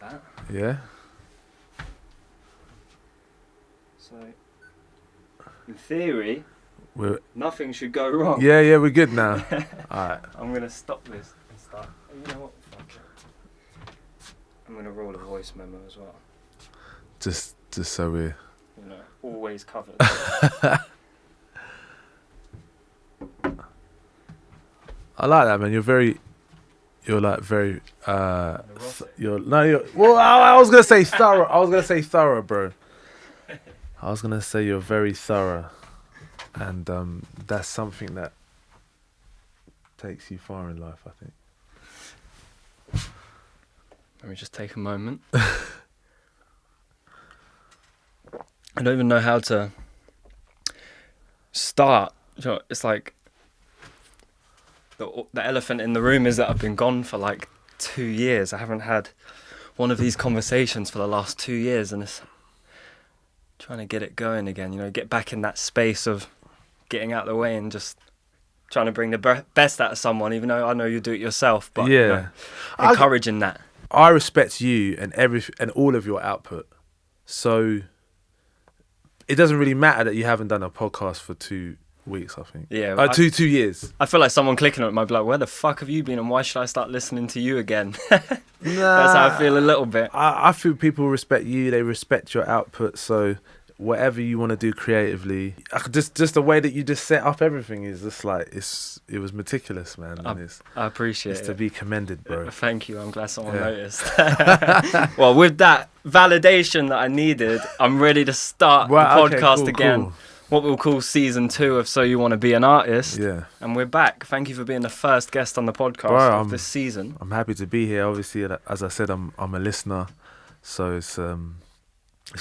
that. Yeah. So, in theory, nothing should go wrong. Yeah, we're good now. Alright. I'm gonna stop this and start. You know what? Fuck it. I'm gonna roll a voice memo as well. Just so we're... You know, always covered. I like that, man. You're like very well, I was gonna say thorough. Bro. I was gonna say you're very thorough, and that's something that takes you far in life, I think. Let me just take a moment. I don't even know how to start. You know, it's like the elephant in the room is that I've been gone for like 2 years. I haven't had one of these conversations for the last 2 years, and it's trying to get it going again. You know, get back in that space of getting out of the way and just trying to bring the best out of someone, even though I know you do it yourself. But yeah, you know, encouraging that. I respect you and all of your output. So it doesn't really matter that you haven't done a podcast for 2 weeks, I think. Yeah. 2 years. I feel like someone clicking on it might be like, where the fuck have you been and why should I start listening to you again? That's how I feel a little bit. I feel people respect you, they respect your output, so whatever you want to do creatively, just the way that you just set up everything is just like, it was meticulous, man. I appreciate it. It's to be commended, bro. Thank you. I'm glad someone noticed. Well, with that validation that I needed, I'm ready to start the podcast again. Cool. What we'll call season 2 of So You Want to Be an Artist. Yeah. And we're back. Thank you for being the first guest on the podcast of this season. I'm happy to be here. Obviously, as I said, I'm a listener, so it's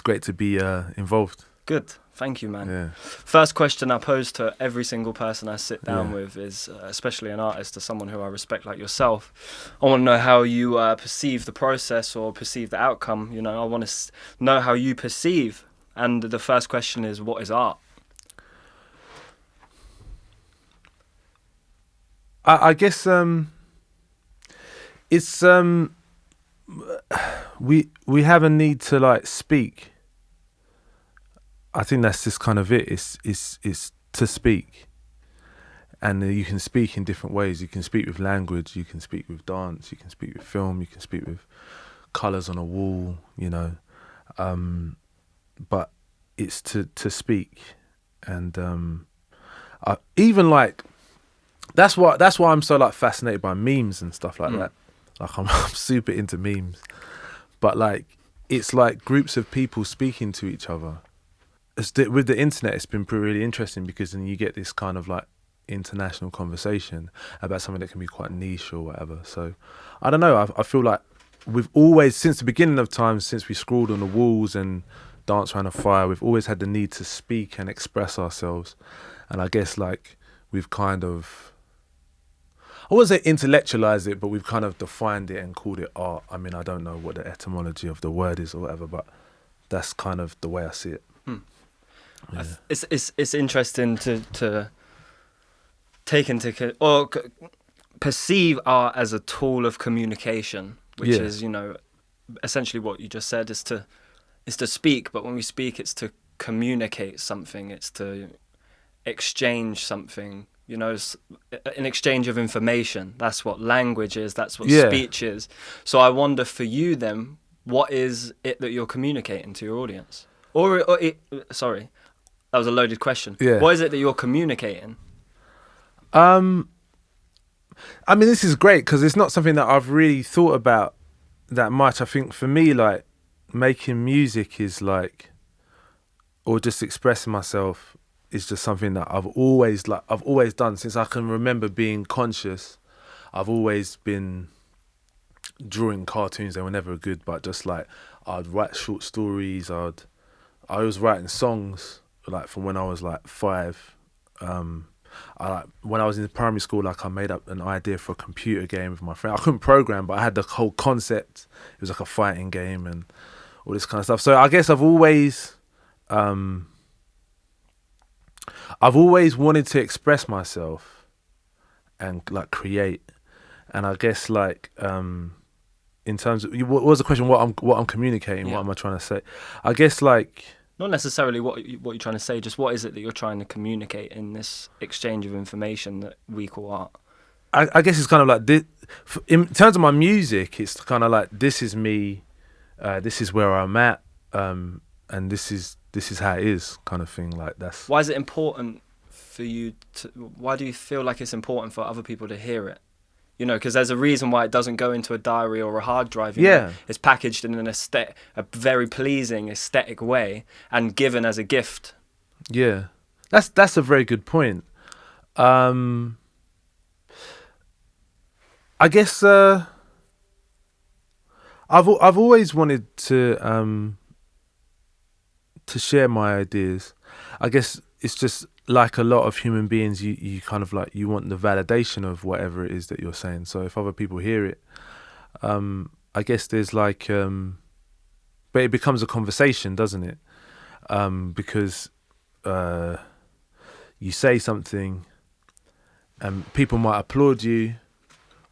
great to be involved. Good. Thank you, man. Yeah. First question I pose to every single person I sit down with is, especially an artist, or someone who I respect like yourself, I want to know how you perceive the process or perceive the outcome. You know, I want to know how you perceive. And the first question is, what is art? I guess it's we have a need to like speak. I think that's just kind of it. It's to speak, and you can speak in different ways. You can speak with language. You can speak with dance. You can speak with film. You can speak with colours on a wall. You know, but it's to speak, and even like. That's why I'm so like fascinated by memes and stuff like that. Like I'm super into memes, but like it's like groups of people speaking to each other. With the internet, it's been really interesting because then you get this kind of like international conversation about something that can be quite niche or whatever. So I don't know. I feel like we've always, since the beginning of time, since we scrawled on the walls and danced around a fire, we've always had the need to speak and express ourselves. And I guess like we've kind of, I wouldn't say intellectualized it, but we've kind of defined it and called it art. I mean, I don't know what the etymology of the word is or whatever, but that's kind of the way I see it. Yeah. It's interesting to take into or perceive art as a tool of communication, which is, you know, essentially what you just said is to speak. But when we speak, it's to communicate something. It's to exchange something. You know, an exchange of information. That's what language is. That's what speech is. So I wonder for you then, what is it that you're communicating to your audience? Sorry, that was a loaded question. Yeah. What is it that you're communicating? I mean, this is great because it's not something that I've really thought about that much. I think for me, like making music is like, or just expressing myself, is just something that I've always done since I can remember being conscious. I've always been drawing cartoons. They were never good, but just like I'd write short stories. I was writing songs like from when I was like 5. When I was in primary school, like I made up an idea for a computer game with my friend. I couldn't program, but I had the whole concept. It was like a fighting game and all this kind of stuff. So I guess I've always wanted to express myself and like create, and I guess like in terms of what was the question? What I'm communicating? Yeah. What am I trying to say? I guess like not necessarily what you're trying to say, just what is it that you're trying to communicate in this exchange of information that we call art. I guess it's kind of like this, in terms of my music, it's kind of like this is me, this is where I'm at, and this is how it is, kind of thing. Like that's why is it important for you to? Why do you feel like it's important for other people to hear it? You know, because there's a reason why it doesn't go into a diary or a hard drive. You know? It's packaged in a very pleasing aesthetic way and given as a gift. Yeah, that's a very good point. I guess I've always wanted to share my ideas. I guess it's just like a lot of human beings, you kind of like, you want the validation of whatever it is that you're saying. So if other people hear it, I guess there's like, but it becomes a conversation, doesn't it? Because you say something and people might applaud you,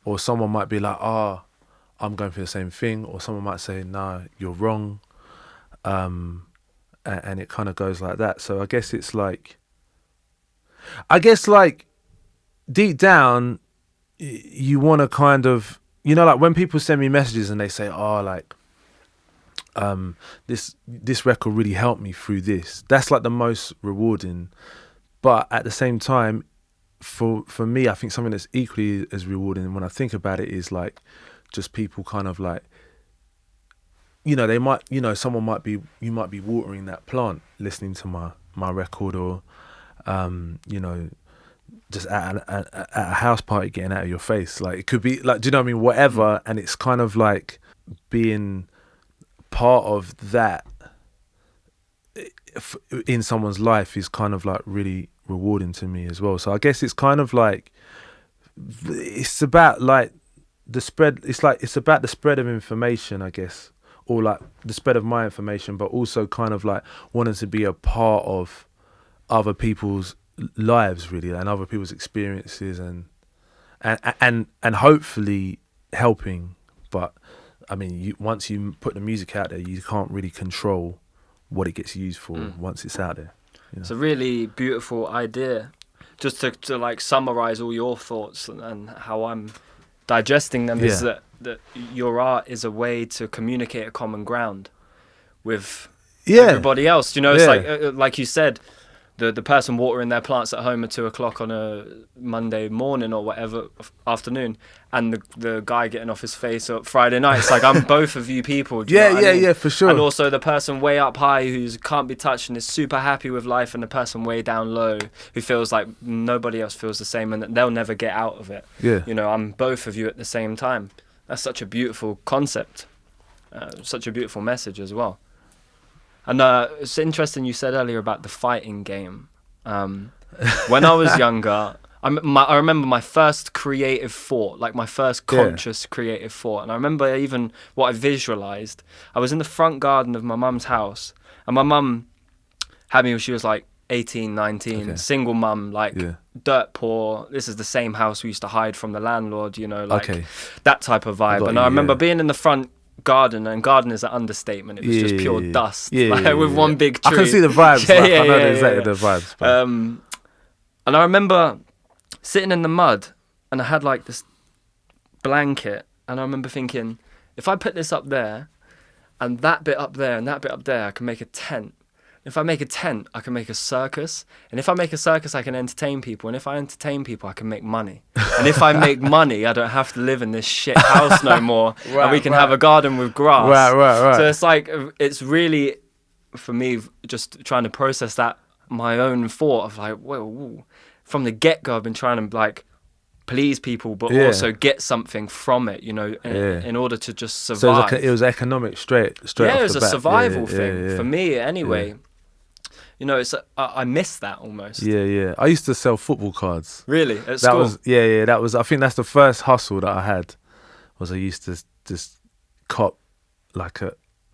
or someone might be like, I'm going for the same thing, or someone might say, no, you're wrong. And it kind of goes like that. So I guess it's like, deep down, you want to kind of, you know, like when people send me messages and they say, this record really helped me through this. That's like the most rewarding. But at the same time, for me, I think something that's equally as rewarding when I think about it is like just people kind of like, you know, they might, you know, you might be watering that plant listening to my record, or you know, just at a house party getting out of your face. Like it could be like, do you know what I mean? Whatever. And it's kind of like being part of that in someone's life is kind of like really rewarding to me as well. So I guess it's kind of like, it's about like the spread. It's about the spread of information, I guess, or like the spread of my information, but also kind of like wanting to be a part of other people's lives, really, and other people's experiences, and hopefully helping. But I mean, once you put the music out there, you can't really control what it gets used for once it's out there. You know? It's a really beautiful idea. Just to like summarize all your thoughts and how I'm digesting them, is that your art is a way to communicate a common ground with everybody else. You know, it's like you said, the person watering their plants at home at 2:00 on a Monday morning or whatever afternoon, and the guy getting off his face on Friday night. It's like, I'm both of you people. Do you know what I mean? Yeah, for sure. And also the person way up high who can't be touched and is super happy with life, and the person way down low who feels like nobody else feels the same and that they'll never get out of it. Yeah. You know, I'm both of you at the same time. That's such a beautiful concept, such a beautiful message as well. And it's interesting you said earlier about the fighting game. When I was younger, I remember my first creative thought, like my first conscious creative thought. And I remember even what I visualized. I was in the front garden of my mum's house, and my mum had me when she was like 18, 19, single mum, like dirt poor. This is the same house we used to hide from the landlord, you know, like that type of vibe. And I remember being in the front garden, and garden is an understatement. It was just pure dust with one big tree. I can see the vibes. I know exactly the vibes. But. And I remember sitting in the mud, and I had like this blanket, and I remember thinking, if I put this up there, and that bit up there, and that bit up there, I can make a tent. If I make a tent, I can make a circus. And if I make a circus, I can entertain people. And if I entertain people, I can make money. And if I make money, I don't have to live in this shit house no more. And we can have a garden with grass. Right. So it's like, it's really, for me, just trying to process that, my own thought of like, whoa, from the get-go, I've been trying to like please people, but also get something from it, you know, in order to just survive. So it was economic straight yeah, off it was the a bat. survival thing for me anyway. You know, it's I miss that almost. Yeah. I used to sell football cards. Really? At school? That was. I think that's the first hustle that I had. Was I used to just cop like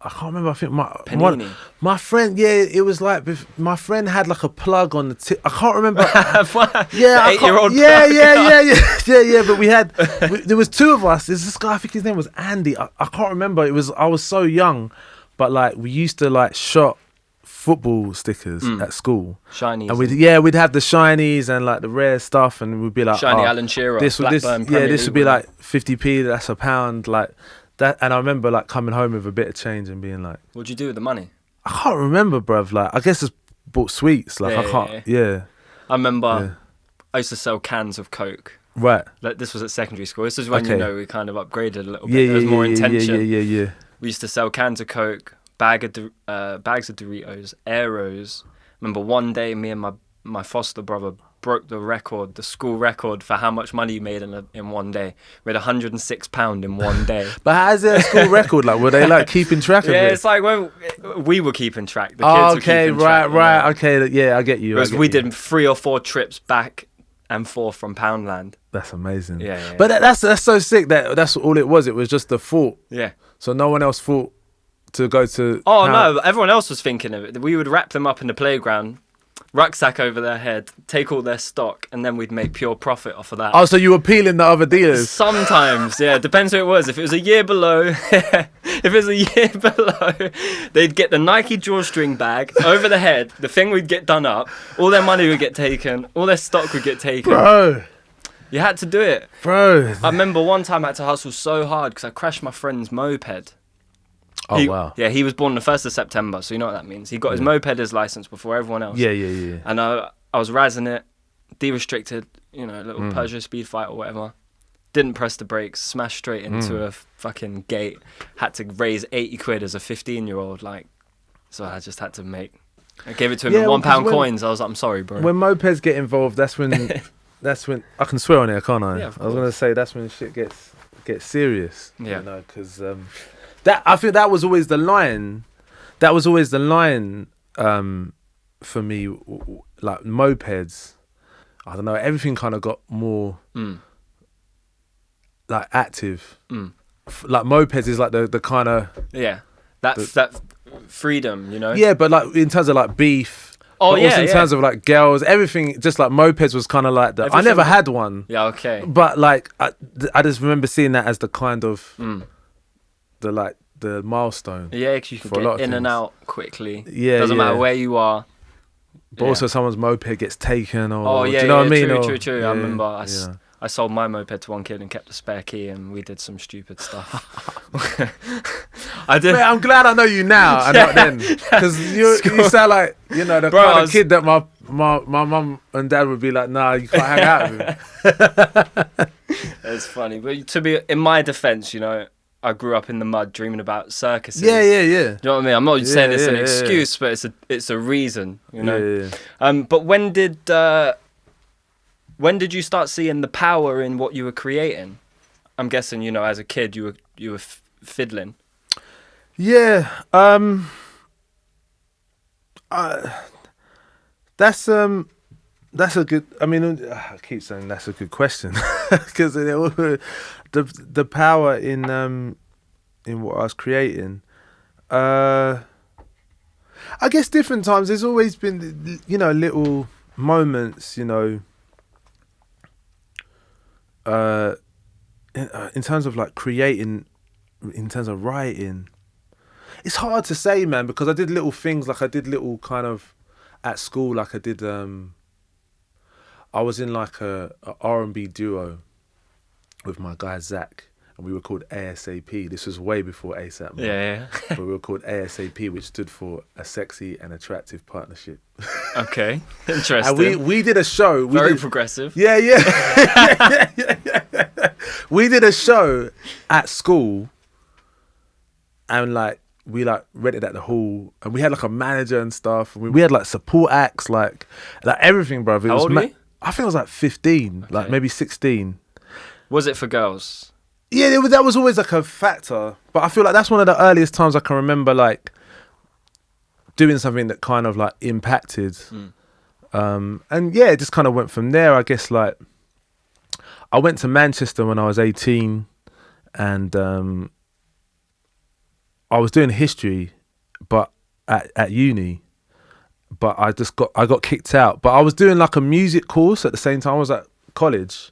I can't remember. I think Panini. my friend. Yeah, it was like my friend had like a plug on the tip. I can't remember. Yeah, 8-year-old. Yeah. But there was two of us. There's this guy. I think his name was Andy. I can't remember. I was so young, but like we used to like shot football stickers at school. Shinies. And we'd have the shinies and like the rare stuff, and we'd be like, shiny Alan Shearer. This would be like 50p. That's a pound. Like that. And I remember like coming home with a bit of change and being like, what'd you do with the money? I can't remember, bruv. Like I guess I bought sweets. Like I can't. Yeah. I remember I used to sell cans of Coke. Right. Like this was at secondary school. This is when we kind of upgraded a little bit. Yeah, there was more intention. Yeah. We used to sell cans of Coke, bags of Doritos, Aeros. Remember one day, me and my foster brother broke the school record for how much money you made in one day. We had £106 in one day. But how's it a school record? Like, were they like keeping track of it? Yeah, it's like when we were keeping track. The kids were keeping track. Right. Okay, yeah, I get you. Because we did 3 or 4 trips back and forth from Poundland. That's amazing. Yeah. But that's so sick. That's all it was. It was just the thought. Yeah. So no one else thought to go to. Oh no! Everyone else was thinking of it. We would wrap them up in the playground, rucksack over their head, take all their stock, and then we'd make pure profit off of that. Oh, so you were peeling the other dealers? Sometimes, yeah. Depends who it was. If it was a year below, they'd get the Nike drawstring bag over the head. The thing would get done up. All their money would get taken. All their stock would get taken. Bro. You had to do it. Bro. I remember one time I had to hustle so hard because I crashed my friend's moped. Oh, wow. Yeah, he was born the 1st of September, so you know what that means. He got his moped license before everyone else. Yeah. And I was razzing it, de-restricted, a little Peugeot Speed Fight or whatever. Didn't press the brakes, smashed straight into a fucking gate. Had to raise 80 quid as a 15-year-old, so I just had to I gave it to him in £1 coins. I was like, I'm sorry, bro. When mopeds get involved, that's when I can swear on here, can't I? Yeah, of I was gonna say that's when shit gets serious. Yeah. Because I think that was always the line. That was always the line for me. Like mopeds, I don't know. Everything kind of got more like active. Like mopeds is like the kind of that freedom, Yeah, but like in terms of like beef. Oh, but also in terms of like girls, everything, just like mopeds was kind of like that. I never had one. Yeah, okay. But like, I just remember seeing that as the kind of the milestone. Yeah, because you can get in and out quickly. Yeah, doesn't matter where you are. But also someone's moped gets taken, or do you know what I mean? True. Yeah, I remember I sold my moped to one kid and kept a spare key, and we did some stupid stuff. I did. Mate, I'm glad I know you now and not then, because you sound like the kind of kid that my mum and dad would be like, nah, you can't hang out with him. It's funny, but to be in my defence, I grew up in the mud dreaming about circuses. Yeah. Do you know what I mean? I'm not saying it's an excuse, but it's a reason, Yeah. But when did you start seeing the power in what you were creating? I'm guessing, as a kid you were fiddling. Yeah. That's a good. I mean, I keep saying that's a good question because the power in what I was creating. I guess different times. There's always been little moments. In terms of like creating, in terms of writing, it's hard to say, man, because I did little things. Like I did little kind of at school. Like I did. I was in like a R&B duo with my guy Zach, and we were called ASAP. This was way before ASAP. Yeah. But we were called ASAP, which stood for a sexy and attractive partnership. Okay, interesting. And we did a show. Very progressive. Yeah. We did a show at school, and like we like rented at the hall, and we had like a manager and stuff. And we had like support acts, like everything, bro. How old were you? I think I was like 15, like maybe 16. Was it for girls? Yeah, that was always like a factor. But I feel like that's one of the earliest times I can remember like doing something that kind of like impacted. And yeah, it just kind of went from there. I guess like I went to Manchester when I was 18, and I was doing history, but at uni, but I got kicked out. But I was doing like a music course at the same time. I was at college.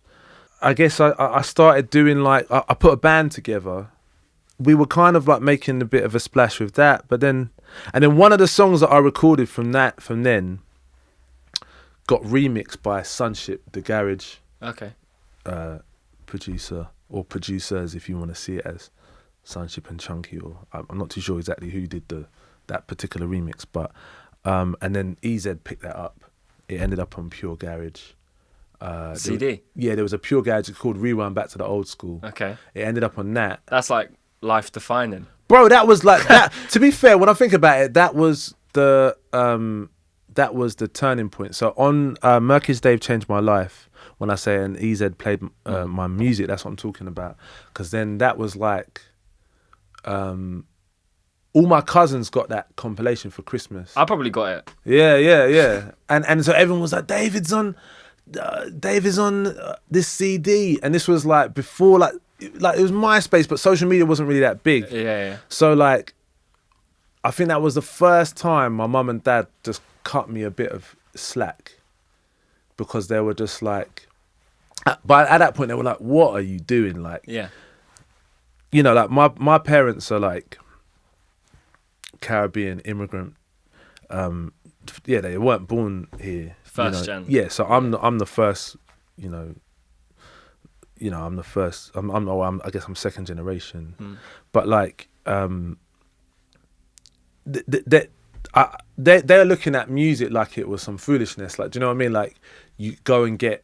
I guess I started doing like I put a band together. We were kind of like making a bit of a splash with that, but then one of the songs that I recorded from then got remixed by Sunship, the garage producer, or producers if you want to see it as Sunship and Chunky, or I'm not too sure exactly who did that particular remix, but and then EZ picked that up. It ended up on Pure Garage. CD? There was a Pure Garage called Rewind Back to the Old School. Okay. It ended up on that. That's like life defining. Bro, that was like that. To be fair, when I think about it, that was the turning point. So on Murkage Dave Changed My Life, when I say and EZ played my music, that's what I'm talking about. Because then that was like, all my cousins got that compilation for Christmas. I probably got it. Yeah. And so everyone was like, David's on this CD, and this was like before like it was MySpace, but social media wasn't really that big. Yeah. So like, I think that was the first time my mum and dad just cut me a bit of slack, because they were just like, but at that point they were like, what are you doing? Like, yeah, you know, like my parents are like Caribbean immigrant. They weren't born here. First gen. Yeah, so I'm the first. I'm the first. I guess I'm second generation. But like, they're looking at music like it was some foolishness. Like, do you know what I mean? Like, you go and get,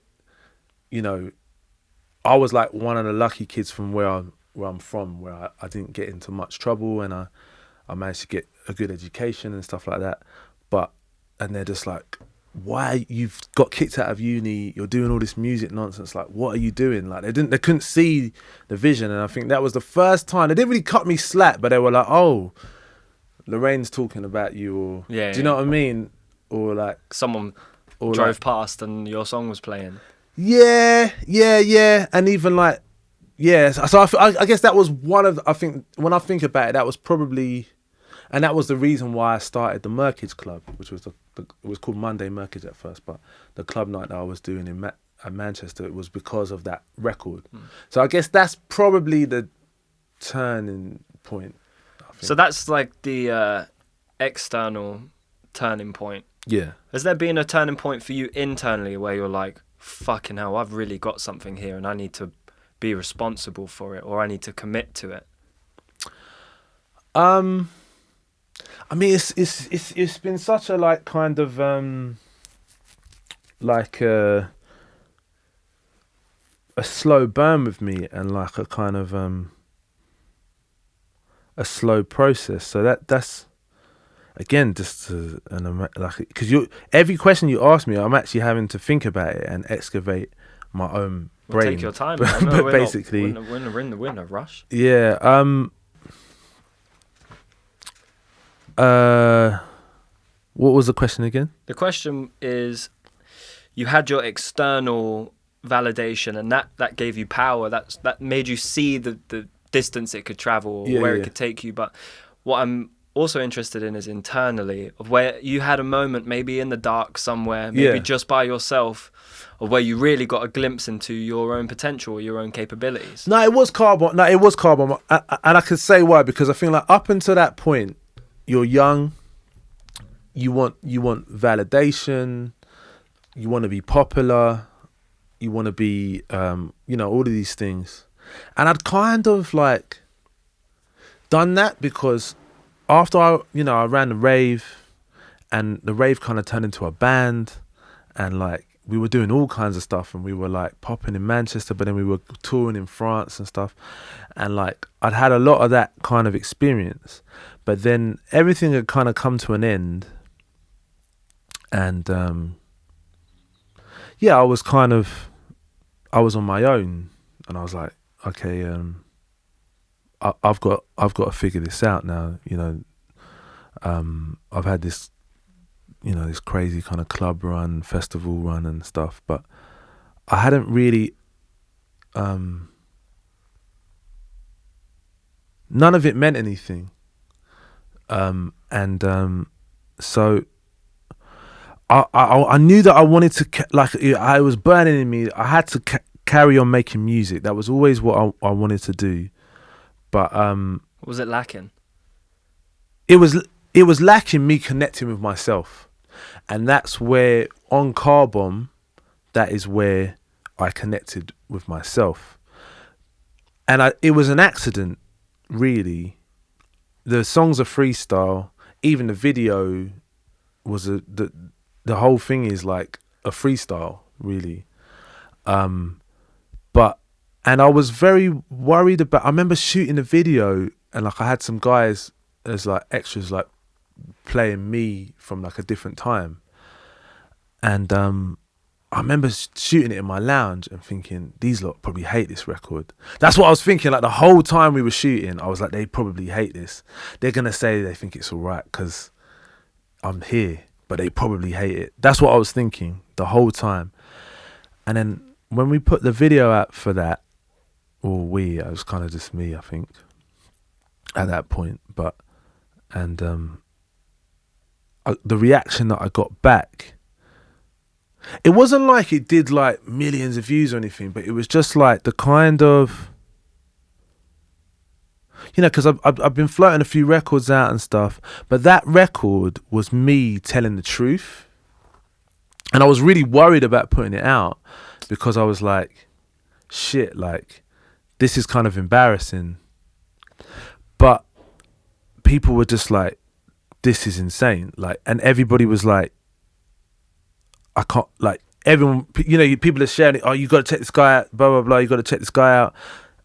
I was like one of the lucky kids from where I'm from, where I didn't get into much trouble, and I managed to get a good education and stuff like that. And they're just like, why you've got kicked out of uni, you're doing all this music nonsense, like what are you doing? Like they couldn't see the vision. And I think that was the first time they didn't really cut me slack, but they were like, oh, Lorraine's talking about you, or do you know what I mean? Or like someone drove past and your song was playing. Yeah. And even like, so I guess that was one of I think when I think about it, that was probably, and that was the reason why I started the Murkage Club, which was it was called Monday Murkage at first, but the club night that I was doing in Manchester, it was because of that record. So I guess that's probably the turning point. So that's like the external turning point. Yeah. Has there been a turning point for you internally where you're like, fucking hell, I've really got something here and I need to be responsible for it, or I need to commit to it? I mean, it's been such a like kind of like a slow burn with me, and like a kind of a slow process. So that's again just like, because every question you ask me, I'm actually having to think about it and excavate my own brain. Take your time. But basically, we're in a rush. Yeah. What was the question again? The question is, you had your external validation, and that gave you power. That made you see the distance it could travel, or where it could take you. But what I'm also interested in is internally, of where you had a moment, maybe in the dark somewhere, maybe just by yourself, of where you really got a glimpse into your own potential, or your own capabilities. No, it was carbon. And I can say why, because I think like up until that point, you're young, you want validation, you want to be popular, you want to be all of these things. And I'd kind of like done that, because after I ran the rave, and the rave kind of turned into a band, and like we were doing all kinds of stuff, and we were like popping in Manchester, but then we were touring in France and stuff, and like I'd had a lot of that kind of experience. But then everything had kind of come to an end, and I was on my own, and I was like, okay, I've got to figure this out now. I've had this, this crazy kind of club run, festival run, and stuff, but I hadn't really, none of it meant anything. So I knew that I wanted to I was burning in me. I had to carry on making music. That was always what I wanted to do. But What was it lacking? It was lacking me connecting with myself, and that's where on Car Bomb, that is where I connected with myself. And it was an accident, really. The songs are freestyle. Even the video was the whole thing is like a freestyle, really. And I was very worried about. I remember shooting the video, and like I had some guys as like extras, like playing me from like a different time. And I remember shooting it in my lounge and thinking, these lot probably hate this record. That's what I was thinking. Like the whole time we were shooting, I was like, they probably hate this. They're gonna say they think it's all right because I'm here, but they probably hate it. That's what I was thinking the whole time. And then when we put the video out for that, it was kind of just me, I think, at that point. But the reaction that I got back, it wasn't like it did like millions of views or anything, but it was just like the kind of, you know, because I've been floating a few records out and stuff, but that record was me telling the truth. And I was really worried about putting it out because I was like, shit, like, this is kind of embarrassing. But people were just like, this is insane. Like, and everybody was like, I can't, like, everyone, you know, people are sharing it. Oh, you got to check this guy out, blah, blah, blah. You got to check this guy out.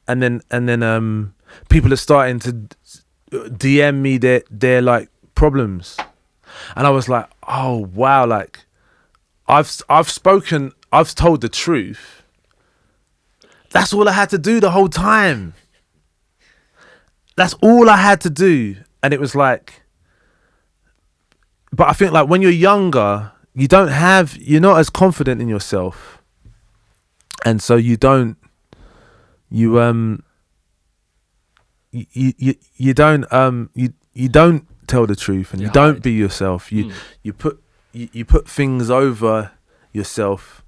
And then people are starting to DM me their like problems. And I was like, oh, wow. Like, I've spoken, I've told the truth. That's all I had to do the whole time. That's all I had to do. And it was like, but I think like when you're younger, you're not as confident in yourself. And so you don't tell the truth, and you don't be yourself. You put things over yourself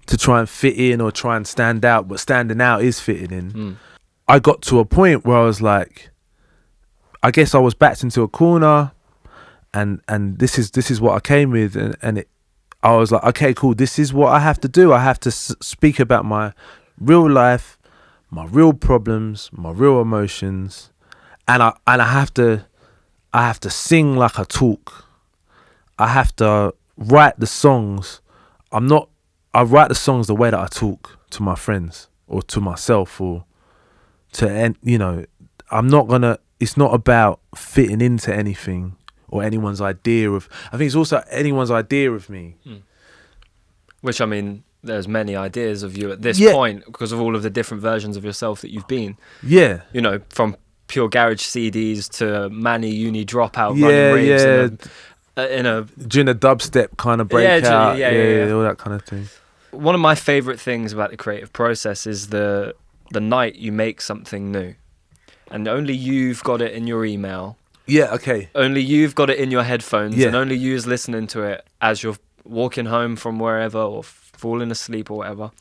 to try and fit in or try and stand out, but standing out is fitting in. I got to a point where I was like, I guess I was backed into a corner, and this is what I came with, and I was like, okay, cool, this is what I have to do. I have to speak about my real life, my real problems, my real emotions, and I have to sing like I talk. I have to write the songs. I write the songs the way that I talk to my friends or to myself or to, you know, it's not about fitting into anything or anyone's idea of, I think it's also anyone's idea of me. Which, I mean, there's many ideas of you at this point because of all of the different versions of yourself that you've been. Yeah. You know, from pure garage CDs to Manny uni dropout running raves during a dubstep kind of breakout. Yeah, all that kind of thing. One of my favourite things about the creative process is the night you make something new. And only you've got it in your email. Yeah, okay. Only you've got it in your headphones, and only you's listening to it as you're walking home from wherever or falling asleep or whatever.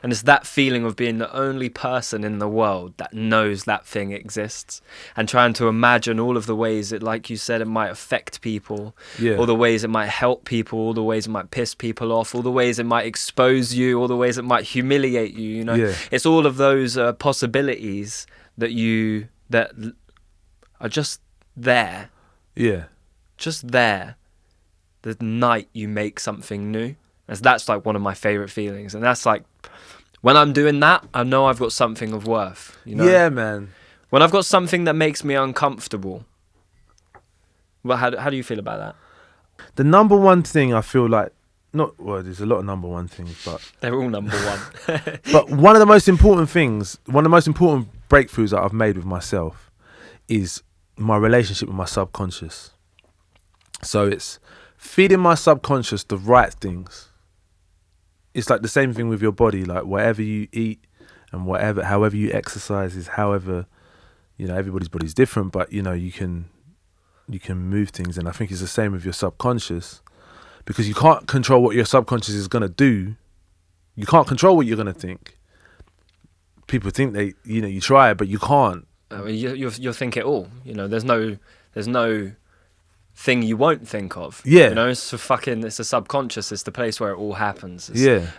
And it's that feeling of being the only person in the world that knows that thing exists, and trying to imagine all of the ways it, like you said, it might affect people, all the ways it might help people, all the ways it might piss people off, all the ways it might expose you, all the ways it might humiliate you, you know. It's all of those possibilities that are just there. Just there the night you make something new. And that's like one of my favorite feelings, and that's like when I'm doing that, I know I've got something of worth, you know. Yeah, man. When I've got something that makes me uncomfortable. Well, how do you feel about that? The number one thing I feel like, there's a lot of number one things, but they're all number one. But one of the most important breakthroughs that I've made with myself is my relationship with my subconscious. So it's feeding my subconscious the right things. It's like the same thing with your body, like whatever you eat and however you exercise is however, you know, everybody's body's different, but you know, you can move things. And I think it's the same with your subconscious, because you can't control what your subconscious is going to do. You can't control what you're going to think. People think you try, but you can't. You'll think it all. There's no thing you won't think of. Yeah. It's the subconscious. It's the place where it all happens.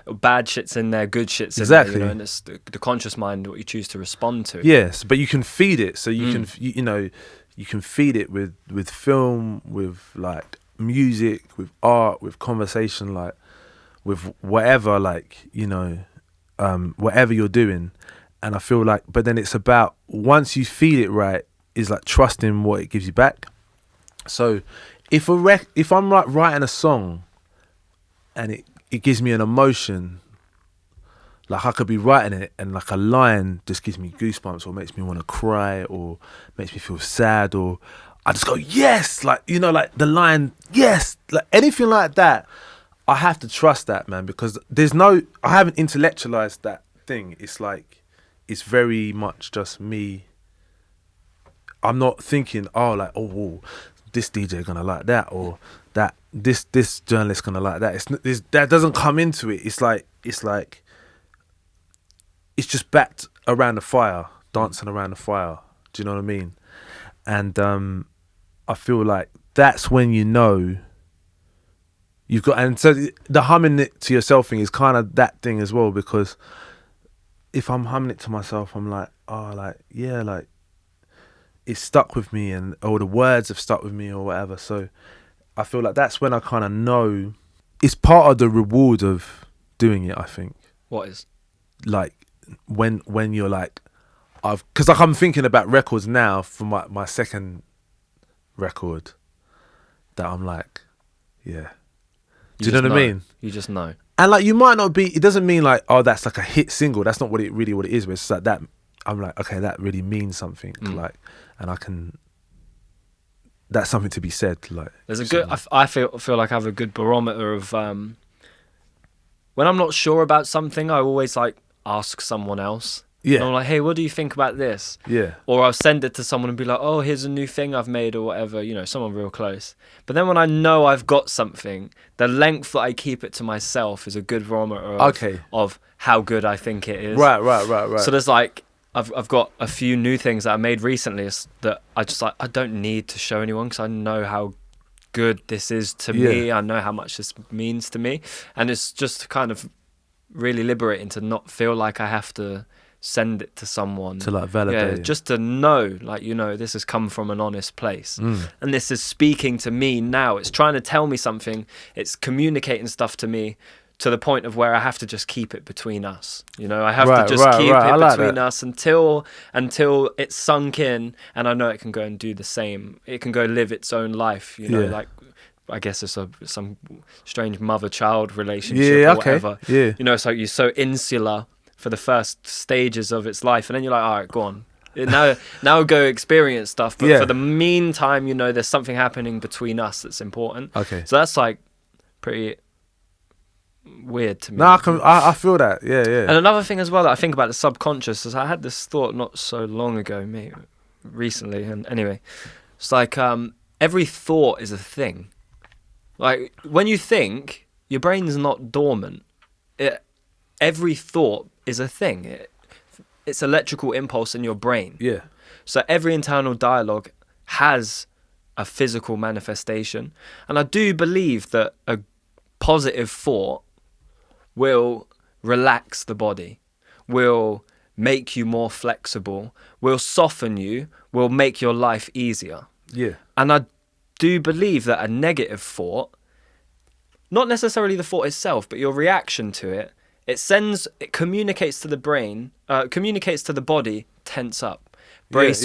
Bad shit's in there, good shit's in there. And it's the conscious mind, what you choose to respond to. Yes, but you can feed it. So you can, you can feed it with film, with like music, with art, with conversation, like with whatever, whatever you're doing. And I feel like, but then it's about, once you feed it right, is like trusting what it gives you back. So if I'm like writing a song and it gives me an emotion, like I could be writing it and like a line just gives me goosebumps or makes me want to cry or makes me feel sad, or I just go, yes, like, like the line, yes, like anything like that, I have to trust that, man, because I haven't intellectualized that thing. It's like, it's very much just me. I'm not thinking, oh, this DJ gonna like that, or that this journalist gonna like that. That doesn't come into it. It's like it's just backed around the fire, dancing around the fire. Do you know what I mean? And I feel like that's when you've got. And so the humming it to yourself thing is kind of that thing as well, because if I'm humming it to myself, I'm like, oh, like, yeah, like, it's stuck with me, or the words have stuck with me or whatever. So I feel like that's when I kind of know it's part of the reward of doing it, I think. What is? Like when you're like, because like I'm thinking about records now for my second record that I'm like, yeah. Do you know what I mean? You just know. And like, you might not be, it doesn't mean like, oh, that's like a hit single. That's not what it is. But it's like that, I'm like, okay, that really means something. Like, and that's something to be said. Like, there's a good, I feel like I have a good barometer of, when I'm not sure about something, I always like ask someone else. Yeah. And I'm like, hey, what do you think about this? Yeah. Or I'll send it to someone and be like, oh, here's a new thing I've made or whatever, someone real close. But then when I know I've got something, the length that I keep it to myself is a good barometer of how good I think it is. Right. So there's like, I've got a few new things that I made recently that I just like, I don't need to show anyone because I know how good this is to me. I know how much this means to me. And it's just kind of really liberating to not feel like I have to send it to someone to like validate, just to know, like, this has come from an honest place, and this is speaking to me now. It's trying to tell me something. It's communicating stuff to me to the point of where I have to just keep it between us. I have to just keep it between us until it's sunk in, and I know it can go and do the same. It can go live its own life. Like, I guess it's some strange mother-child relationship or whatever. Yeah. It's like you're so insular for the first stages of its life, and then you're like, all right, go on. Now go experience stuff. But for the meantime, there's something happening between us that's important. Okay. So that's like pretty weird to me. No, I feel that. Yeah. And another thing as well that I think about the subconscious is I had this thought not so long ago, maybe recently. And anyway, it's like every thought is a thing. Like when you think, your brain's not dormant. Every thought is a thing. It's electrical impulse in your brain. Yeah. So every internal dialogue has a physical manifestation. And I do believe that a positive thought will relax the body, will make you more flexible, will soften you, will make your life easier. Yeah. And I do believe that a negative thought, not necessarily the thought itself, but your reaction to it, it communicates to the brain, communicates to the body, tense up, brace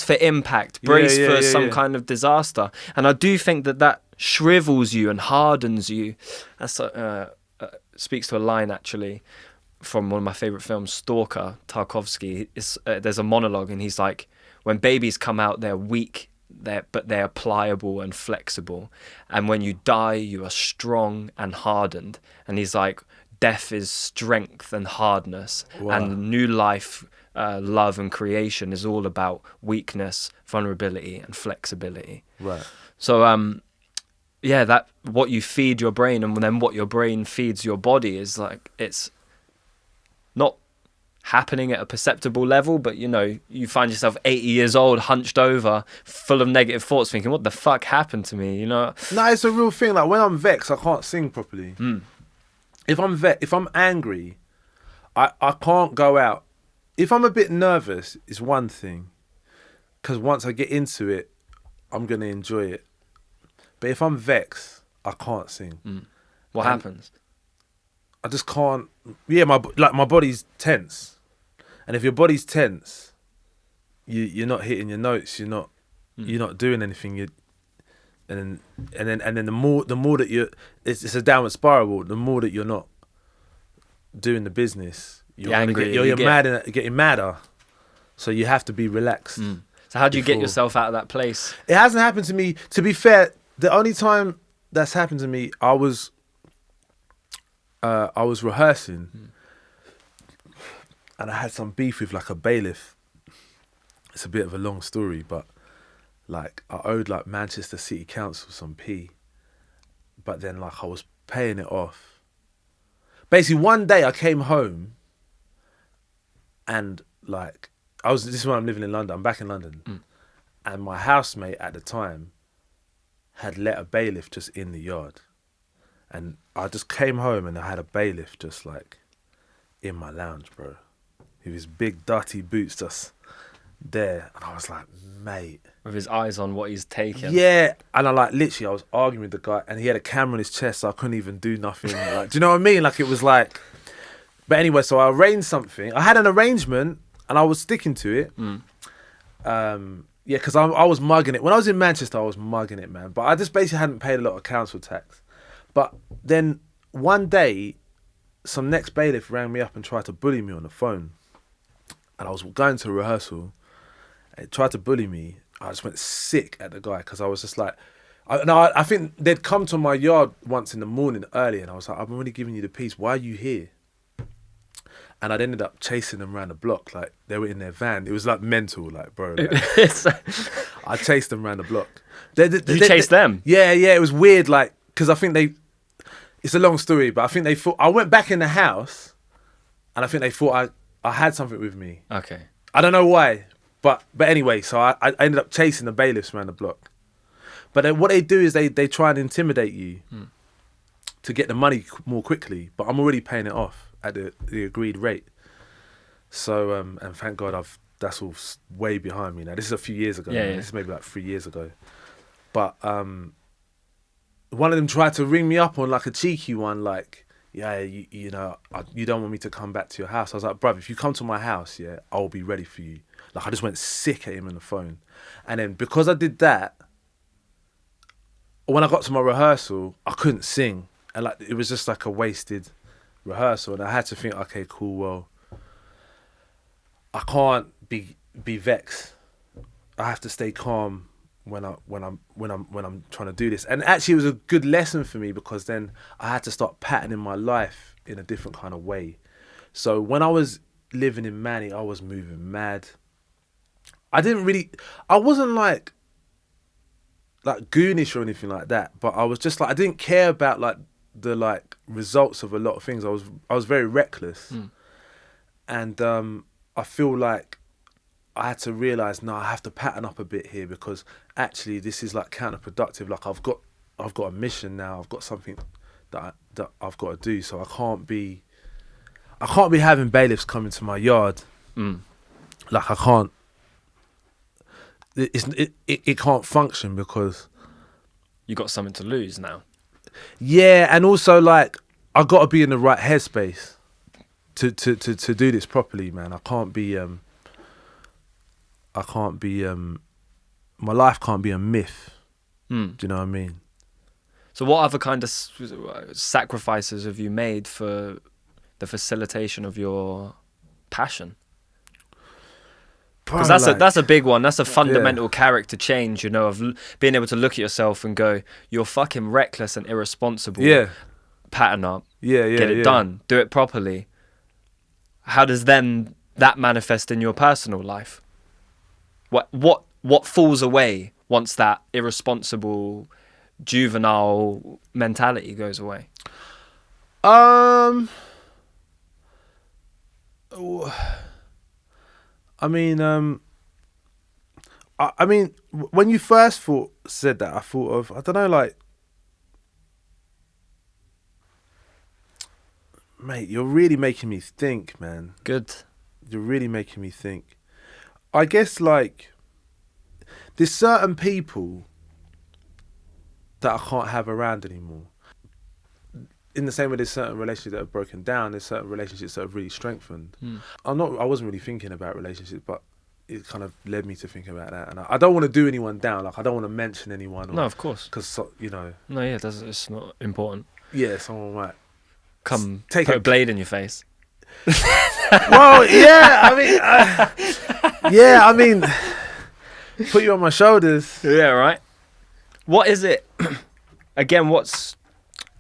for impact, brace for some kind of disaster. And I do think that shrivels you and hardens you. That's speaks to a line actually from one of my favorite films, Stalker, Tarkovsky. There's a monologue and he's like, when babies come out, they're weak, but they're pliable and flexible. And when you die, you are strong and hardened. And he's like, death is strength and hardness, and new life love and creation is all about weakness, vulnerability, and flexibility. Right. So yeah, that what you feed your brain and then what your brain feeds your body is like, it's not happening at a perceptible level, but you know, you find yourself 80 years old, hunched over, full of negative thoughts, thinking, what the fuck happened to me, you know? No, it's a real thing. Like when I'm vexed, I can't sing properly. If I'm angry, I can't go out. If I'm a bit nervous, it's one thing, because once I get into it, I'm gonna enjoy it. But if I'm vexed, I can't sing. What happens? I just can't. Yeah, my body's tense, and if your body's tense, you're not hitting your notes. You're not doing anything. And then the more that it's a downward spiral. The more that you're not doing the business, you're angry. You're mad and getting madder. So you have to be relaxed. So how do you get yourself out of that place? It hasn't happened to me. To be fair, the only time that's happened to me, I was rehearsing, and I had some beef with like a bailiff. It's a bit of a long story, but like I owed like Manchester City Council some P, but then like I was paying it off. Basically, one day I came home, and like this is when I'm living in London. I'm back in London, and my housemate at the time had let a bailiff just in the yard. And I just came home and I had a bailiff just like in my lounge, bro. With his big dirty boots just there. And I was like, mate. With his eyes on what he's taking. Yeah. And I was arguing with the guy and he had a camera on his chest, so I couldn't even do nothing. Like, do you know what I mean? Like it was like, but anyway, so I arranged something. I had an arrangement and I was sticking to it. Yeah, because I was mugging it. When I was in Manchester, I was mugging it, man. But I just basically hadn't paid a lot of council tax. But then one day, some next bailiff rang me up and tried to bully me on the phone. And I was going to a rehearsal. And he tried to bully me. I just went sick at the guy because I was just like... I think they'd come to my yard once in the morning early and I was like, I'm already giving you the piece. Why are you here? And I'd ended up chasing them around the block. Like, they were in their van. It was like mental, like, bro. Like, I chased them around the block. You chased them? Yeah, it was weird, like, because I think it's a long story, but I think they thought, I went back in the house, and I think they thought I had something with me. Okay. I don't know why, but anyway, so I ended up chasing the bailiffs around the block. But then what they do is they try and intimidate you to get the money more quickly, but I'm already paying it off at the agreed rate. So, and thank God that's all way behind me now. This is a few years ago. Yeah. This is maybe like 3 years ago. But one of them tried to ring me up on like a cheeky one, like, yeah, you know, you don't want me to come back to your house. I was like, bruv, if you come to my house, yeah, I'll be ready for you. Like, I just went sick at him on the phone. And then because I did that, when I got to my rehearsal, I couldn't sing. And like, it was just like a wasted rehearsal. And I had to think, okay, cool, well, I can't be vexed. I have to stay calm when I'm trying to do this. And actually it was a good lesson for me because then I had to start patterning my life in a different kind of way. So when I was living in Manny, I was moving mad. I wasn't like goonish or anything like that, but I was just like, I didn't care about like the like results of a lot of things. I was very reckless. And I feel like I had to realise, no, I have to pattern up a bit here because actually this is like counterproductive. Like I've got a mission now. I've got something that I've got to do. So I can't be having bailiffs come into my yard. Like I can't. It can't function because you got something to lose now. Yeah, and also like I got to be in the right headspace to do this properly, man. I can't be my life can't be a myth. Do you know what I mean? So what other kind of sacrifices have you made for the facilitation of your passion? Because that's a big one. That's a fundamental character change, you know, of being able to look at yourself and go, you're fucking reckless and irresponsible. Yeah. Pattern up. Yeah. Get it done. Do it properly. How does then that manifest in your personal life? What falls away once that irresponsible, juvenile mentality goes away? I mean, when you first said that, I thought of, I don't know, like, mate, you're really making me think, man. Good. You're really making me think. I guess, like, there's certain people that I can't have around anymore. In the same way there's certain relationships that have broken down, there's certain relationships that have really strengthened. I wasn't really thinking about relationships, but it kind of led me to think about that. And I don't want to do anyone down. Like, I don't want to mention anyone. No, of course. Because, you know. No, yeah, it's not important. Yeah, someone might put a blade in your face. Well, yeah, I mean, put you on my shoulders. Yeah, right. What is it? Again, what's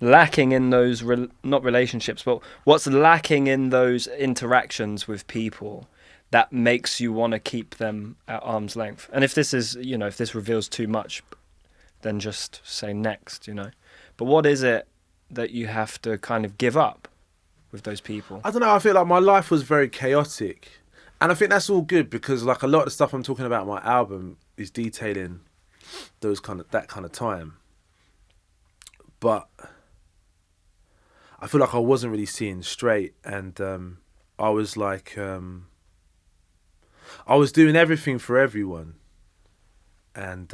lacking in those not relationships, but what's lacking in those interactions with people that makes you want to keep them at arm's length? And if this is, you know, if this reveals too much, then just say next, you know. But what is it that you have to kind of give up with those people? I don't know. I feel like my life was very chaotic, and I think that's all good because, like, a lot of the stuff I'm talking about in my album is detailing that kind of time. But I feel like I wasn't really seeing straight, and I was like, I was doing everything for everyone, and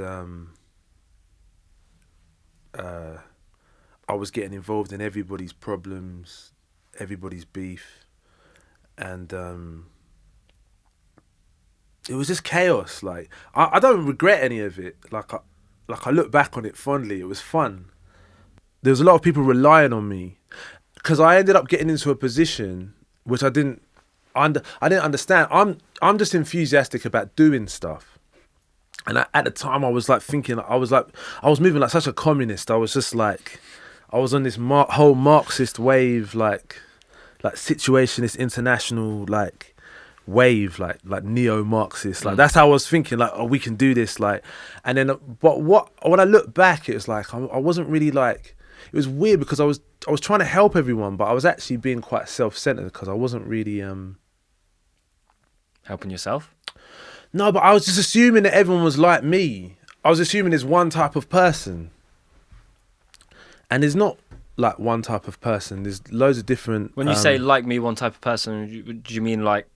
I was getting involved in everybody's problems, everybody's beef, and it was just chaos. Like, I don't regret any of it. Like I look back on it fondly. It was fun. There was a lot of people relying on me because I ended up getting into a position which I didn't understand. I'm just enthusiastic about doing stuff, and at the time I was like thinking, I was moving like such a communist. I was just like, I was on this whole Marxist wave, like situationist international like wave, like neo-Marxist. Like, that's how I was thinking, like, oh, we can do this, like. And then, but when I look back, it was like I wasn't really like. It was weird because I was trying to help everyone, but I was actually being quite self-centered because I wasn't really helping yourself. No, but I was just assuming that everyone was like me. I was assuming there's one type of person, and there's not like one type of person. There's loads of different. When you say like me, one type of person, do you mean like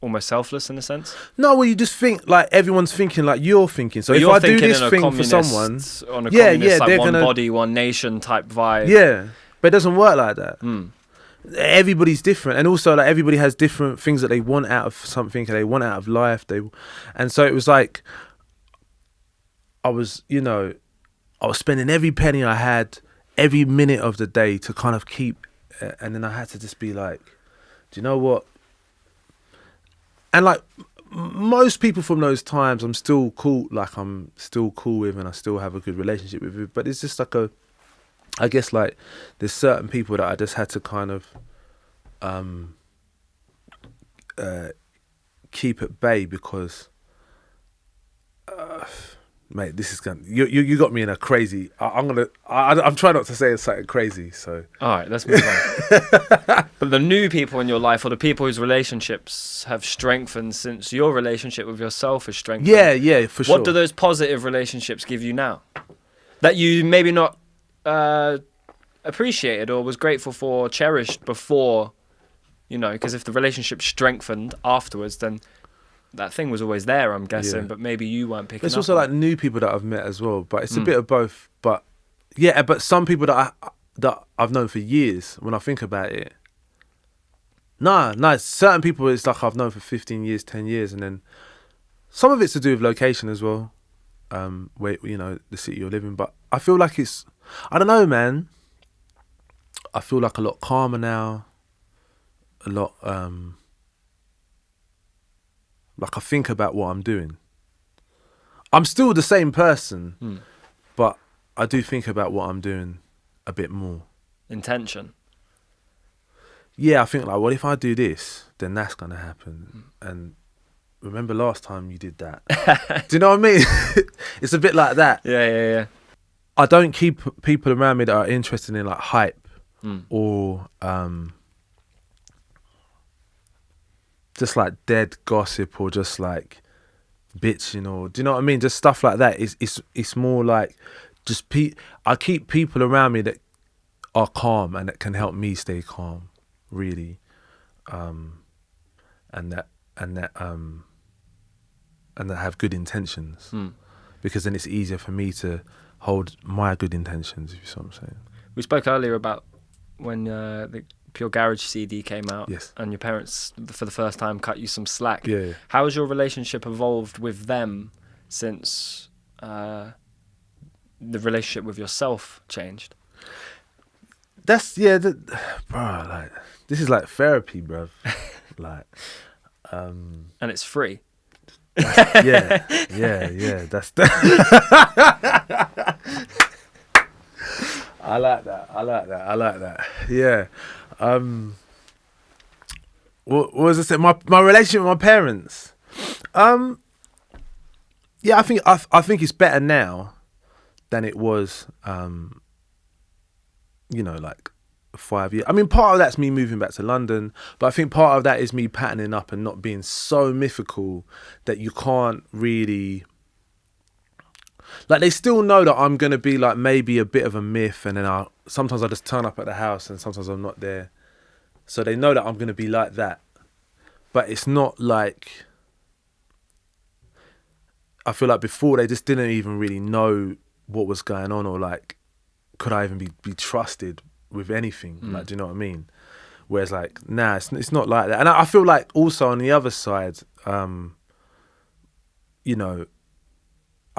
almost selfless in a sense? No, well, you just think like everyone's thinking like you're thinking. So if I do this thing for someone, on a communist, like one body, one nation type vibe. Yeah, but it doesn't work like that. Everybody's different, and also like everybody has different things that they want out of something, they want out of life. And so it was like I was spending every penny I had, every minute of the day to kind of keep, and then I had to just be like, do you know what? And like most people from those times, I'm still cool. Like, I'm still cool with, and I still have a good relationship with. But it's just like I guess like there's certain people that I just had to kind of keep at bay because, mate, this is gonna you got me in a crazy. I'm trying not to say it's something crazy. So all right, let's move on. But the new people in your life, or the people whose relationships have strengthened since your relationship with yourself has strengthened. Yeah, for sure. What do those positive relationships give you now that you maybe not appreciated or was grateful for, or cherished before? You know, because if the relationship strengthened afterwards, then that thing was always there, I'm guessing, but maybe you weren't picking up. There's also like new people that I've met as well, but it's a bit of both. But yeah, but some people that I've known for years, when I think about it, no, certain people it's like I've known for 15 years, 10 years, and then some of it's to do with location as well, where, you know, the city you're living. But I feel like I don't know, man. I feel like a lot calmer now, a lot, like I think about what I'm doing. I'm still the same person, but I do think about what I'm doing a bit more. Intention. yeah, I think like, well, if I do this, then that's gonna happen. And remember last time you did that. Do you know what I mean? It's a bit like that. Yeah. I don't keep people around me that are interested in like hype or just like dead gossip or just like bitching, or do you know what I mean? Just stuff like that. It's more like just I keep people around me that are calm and that can help me stay calm, really, and that have good intentions, because then it's easier for me to hold my good intentions, if you see what I'm saying. We spoke earlier about when the Pure Garage CD came out, Yes. and your parents, for the first time, cut you some slack. Yeah. How has your relationship evolved with them since the relationship with yourself changed? That's bro. Like, this is like therapy, bro. Like, And it's free. yeah. That's I like that. Yeah. What was I saying? My relationship with my parents. Yeah, I think it's better now than it was. Like 5 years. I mean, part of that's me moving back to London, but I think part of that is me patterning up and not being so mythical that you can't really. Like, they still know that I'm gonna be like maybe a bit of a myth, and then sometimes I just turn up at the house and sometimes I'm not there, so they know that I'm gonna be like that. But it's not like, I feel like before they just didn't even really know what was going on, or like, could I even be trusted with anything? Like, do you know what I mean? Whereas like, nah, it's not like that. And I feel like also on the other side, I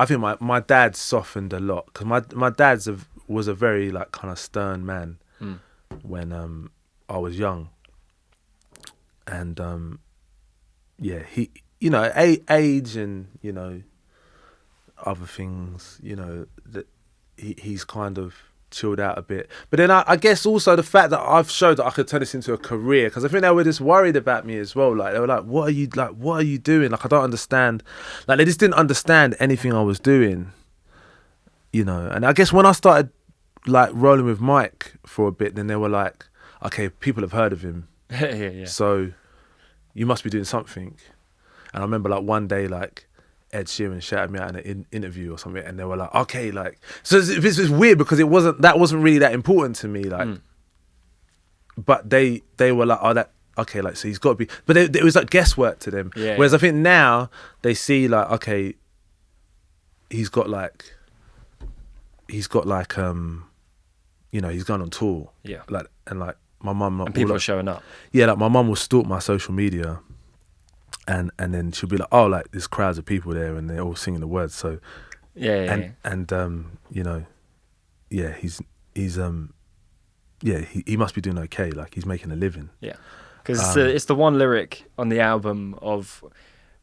think my dad softened a lot, because my dad was a very like kind of stern man when I was young, and he, age and other things, that he's kind of chilled out a bit. But then I guess also the fact that I've showed that I could turn this into a career, because I think they were just worried about me as well. Like, they were like, what are you doing? Like, I don't understand. Like, they just didn't understand anything I was doing, and I guess when I started like rolling with Mike for a bit, then they were like, okay, people have heard of him. Yeah. So you must be doing something. And I remember like one day, like, Ed Sheeran shouted me out in an interview or something, and they were like, okay, like, so this is weird, because it wasn't really that important to me, like, but they were like, oh, that, okay, like, so he's got to be, but it was like guesswork to them. Yeah, Whereas I think now they see like, okay, he's got like he's gone on tour, like, and like my mum, And people are showing up. Yeah, like my mum will stalk my social media. And then she'll be like, oh, like, there's crowds of people there and they're all singing the words. So he must be doing okay. Like, he's making a living. Yeah, because it's the one lyric on the album of,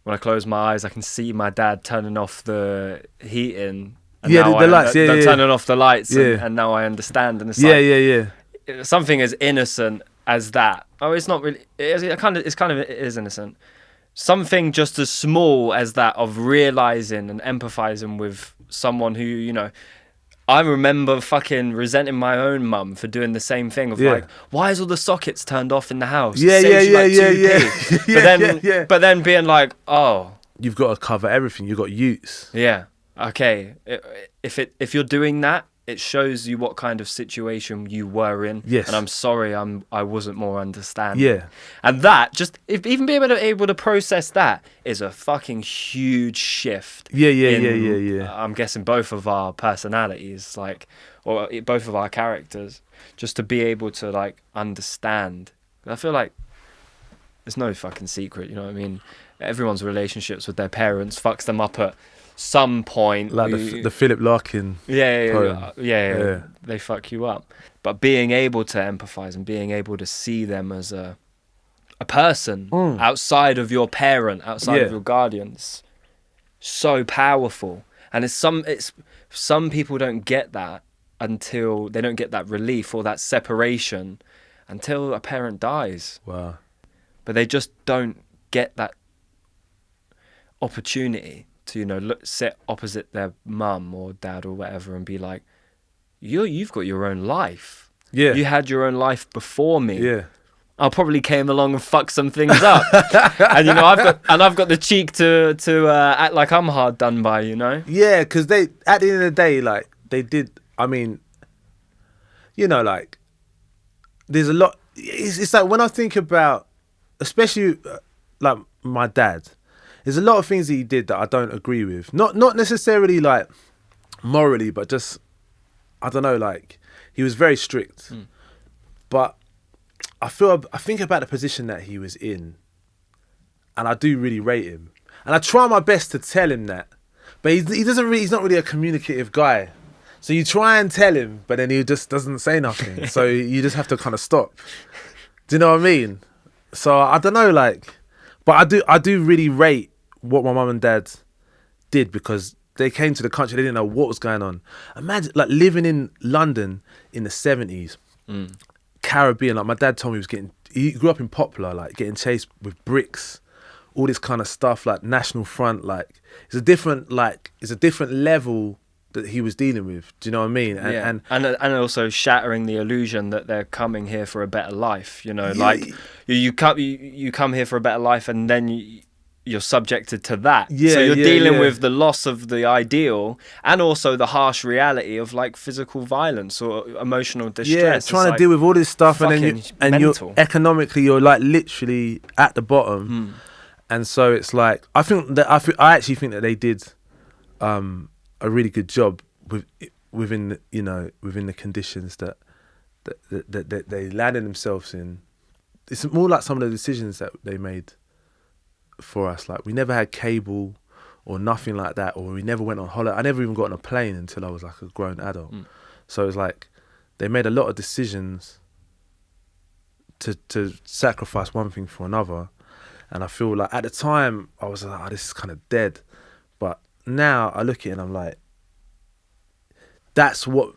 when I close my eyes, I can see my dad turning off the heating. And the lights. Turning off the lights, yeah. and now I understand. And it's something as innocent as that. Oh, it's not really. It is innocent. Something just as small as that, of realising and empathising with someone who, I remember fucking resenting my own mum for doing the same thing of like, why is all the sockets turned off in the house? Yeah. But then being like, oh, you've got to cover everything. You've got utes. Yeah. Okay. If you're doing that, it shows you what kind of situation you were in. Yes. And I'm sorry I wasn't more understanding. Yeah. And that, just even being able to process that is a fucking huge shift. Yeah. I'm guessing both of our personalities, like, or both of our characters, just to be able to like understand. I feel like there's no fucking secret, you know what I mean? Everyone's relationships with their parents fucks them up at some point, like the Philip Larkin. Yeah. They fuck you up. But being able to empathize and being able to see them as a person outside of your parent, outside of your guardians, so powerful. And some people don't get that until they don't get that relief or that separation until a parent dies. Wow. But they just don't get that opportunity to, you know, sit opposite their mum or dad or whatever and be like, you've got your own life. Yeah. You had your own life before me. Yeah. I probably came along and fucked some things up. And, you know, I've got the cheek to act like I'm hard done by, you know? Yeah, because they, at the end of the day, like, they did, I mean, you know, like, there's a lot, it's like when I think about, especially, like, my dad, there's a lot of things that he did that I don't agree with. Not necessarily, like, morally, but just, I don't know, like, he was very strict. But I think about the position that he was in, and I do really rate him. And I try my best to tell him that, but he's not really a communicative guy. So you try and tell him, but then he just doesn't say nothing. So you just have to kind of stop. Do you know what I mean? So I don't know, like, but I do really rate what my mum and dad did, because they came to the country, they didn't know what was going on. Imagine, like, living in London in the 70s, Caribbean. Like, my dad told me he grew up in Poplar, like, getting chased with bricks, all this kind of stuff, like National Front. Like, it's a different level that he was dealing with. Do you know what I mean? And also shattering the illusion that they're coming here for a better life. You know, like you come here for a better life, and then you're subjected to that. Yeah, so you're dealing with the loss of the ideal, and also the harsh reality of, like, physical violence or emotional distress. Yeah, trying to deal with all this stuff, and then you're economically, you're, like, literally at the bottom. And so it's like, I actually think that they did a really good job within the conditions that they landed themselves in. It's more like some of the decisions that they made for us. Like, we never had cable or nothing like that, or we never went on holiday. I never even got on a plane until I was, like, a grown adult. So it's like they made a lot of decisions to sacrifice one thing for another. And I feel like at the time I was like, this is kind of dead. But now I look at it and I'm like, that's what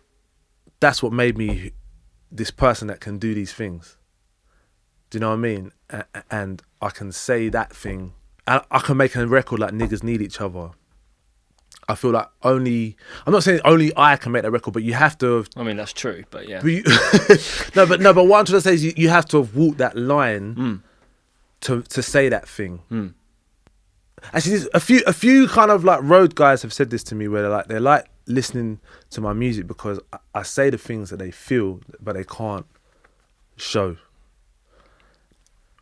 made me this person that can do these things. Do you know what I mean? And I can say that thing. And I can make a record like Niggas Need Each Other. I feel like I'm not saying only I can make that record, but you have to have... I mean, that's true, but yeah. No, but what I'm trying to say is you have to have walked that line to say that thing. Actually, a few kind of, like, road guys have said this to me, where they like listening to my music because I say the things that they feel, but they can't show.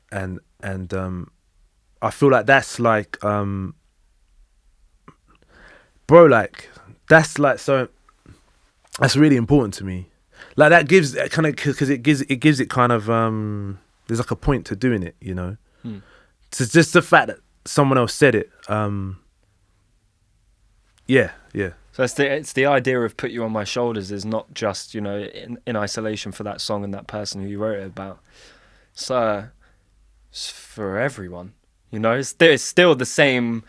And I feel like that's like, bro, like, that's like, so that's really important to me. Like, that gives kind of, because it gives it kind of there's like a point to doing it, you know. It's just the fact that someone else said it. Yeah. So it's the idea of Put You On My Shoulders is not just, you know, in isolation for that song and that person who you wrote it about. So it's for everyone, you know. It's still the same.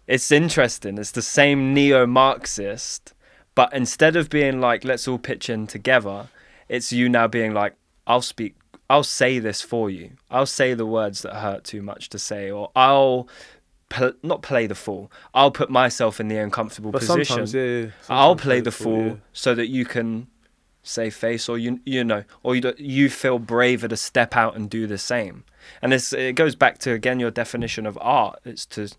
It's interesting. It's the same neo-Marxist, but instead of being like, let's all pitch in together, it's you now being like, I'll say this for you. I'll say the words that hurt too much to say, or I'll not play the fool. I'll put myself in the uncomfortable position. Sometimes I'll play the fool so that you can save face, or you know, or you feel braver to step out and do the same. And it goes back to, again, your definition of art. It's to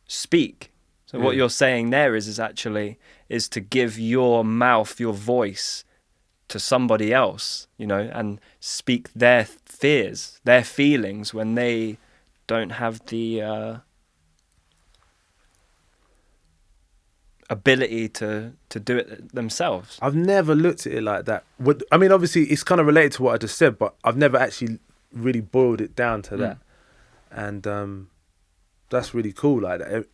speak. So what you're saying there is to give your mouth, your voice, to somebody else, you know, and speak their fears, their feelings when they don't have the ability to do it themselves. I've never looked at it like that. I mean, obviously, it's kind of related to what I just said, but I've never actually really boiled it down to that. And that's really cool. Like that,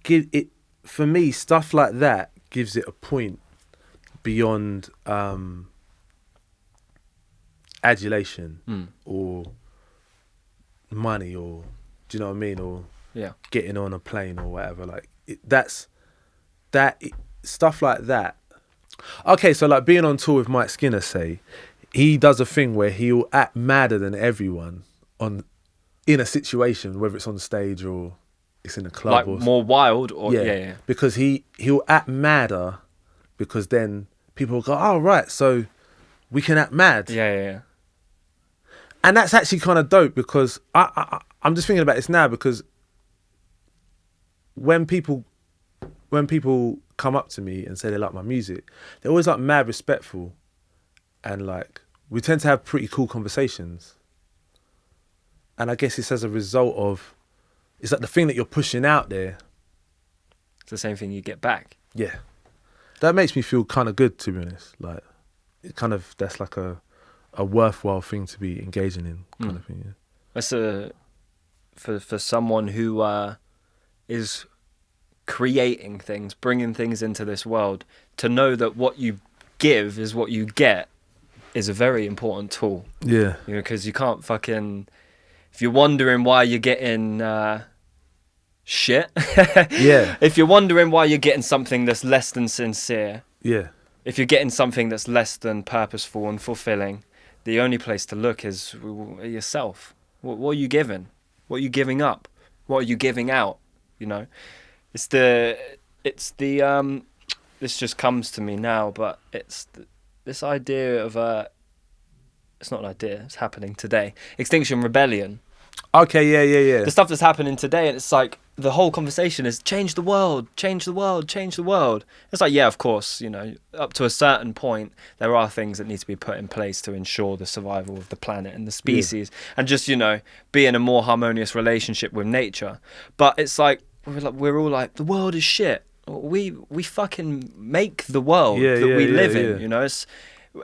it for me, stuff like that gives it a point beyond adulation or money, or do you know what I mean, or getting on a plane or whatever. Like stuff like that. Okay, so like being on tour with Mike Skinner, say, he does a thing where he'll act madder than everyone in a situation, whether it's on stage or it's in a club, like more wild, or yeah. Because he'll act madder, because then people will go, oh right, so we can act mad. Yeah. And that's actually kind of dope, because I'm just thinking about this now, because when people come up to me and say they like my music, they're always like mad respectful, and like we tend to have pretty cool conversations. And I guess it's as a result of, it's like the thing that you're pushing out there, it's the same thing you get back. Yeah, that makes me feel kind of good, to be honest. Like, it kind of, that's like a worthwhile thing to be engaging in, kind of thing. Yeah. That's for someone who is creating things, bringing things into this world, to know that what you give is what you get is a very important tool. Yeah. You know, because you can't fucking, if you're wondering why you're getting shit, yeah. If you're wondering why you're getting something that's less than sincere, yeah. If you're getting something that's less than purposeful and fulfilling, the only place to look is yourself. What are you giving? What are you giving up? What are you giving out? You know, this just comes to me now, but this idea of it's not an idea, it's happening today. Extinction Rebellion. Okay, yeah. The stuff that's happening today, and it's like the whole conversation is change the world, change the world, change the world. It's like, yeah, of course, you know, up to a certain point, there are things that need to be put in place to ensure the survival of the planet and the species, and just, you know, be in a more harmonious relationship with nature. But it's like we're all like, the world is shit. We fucking make the world that we live in. You know,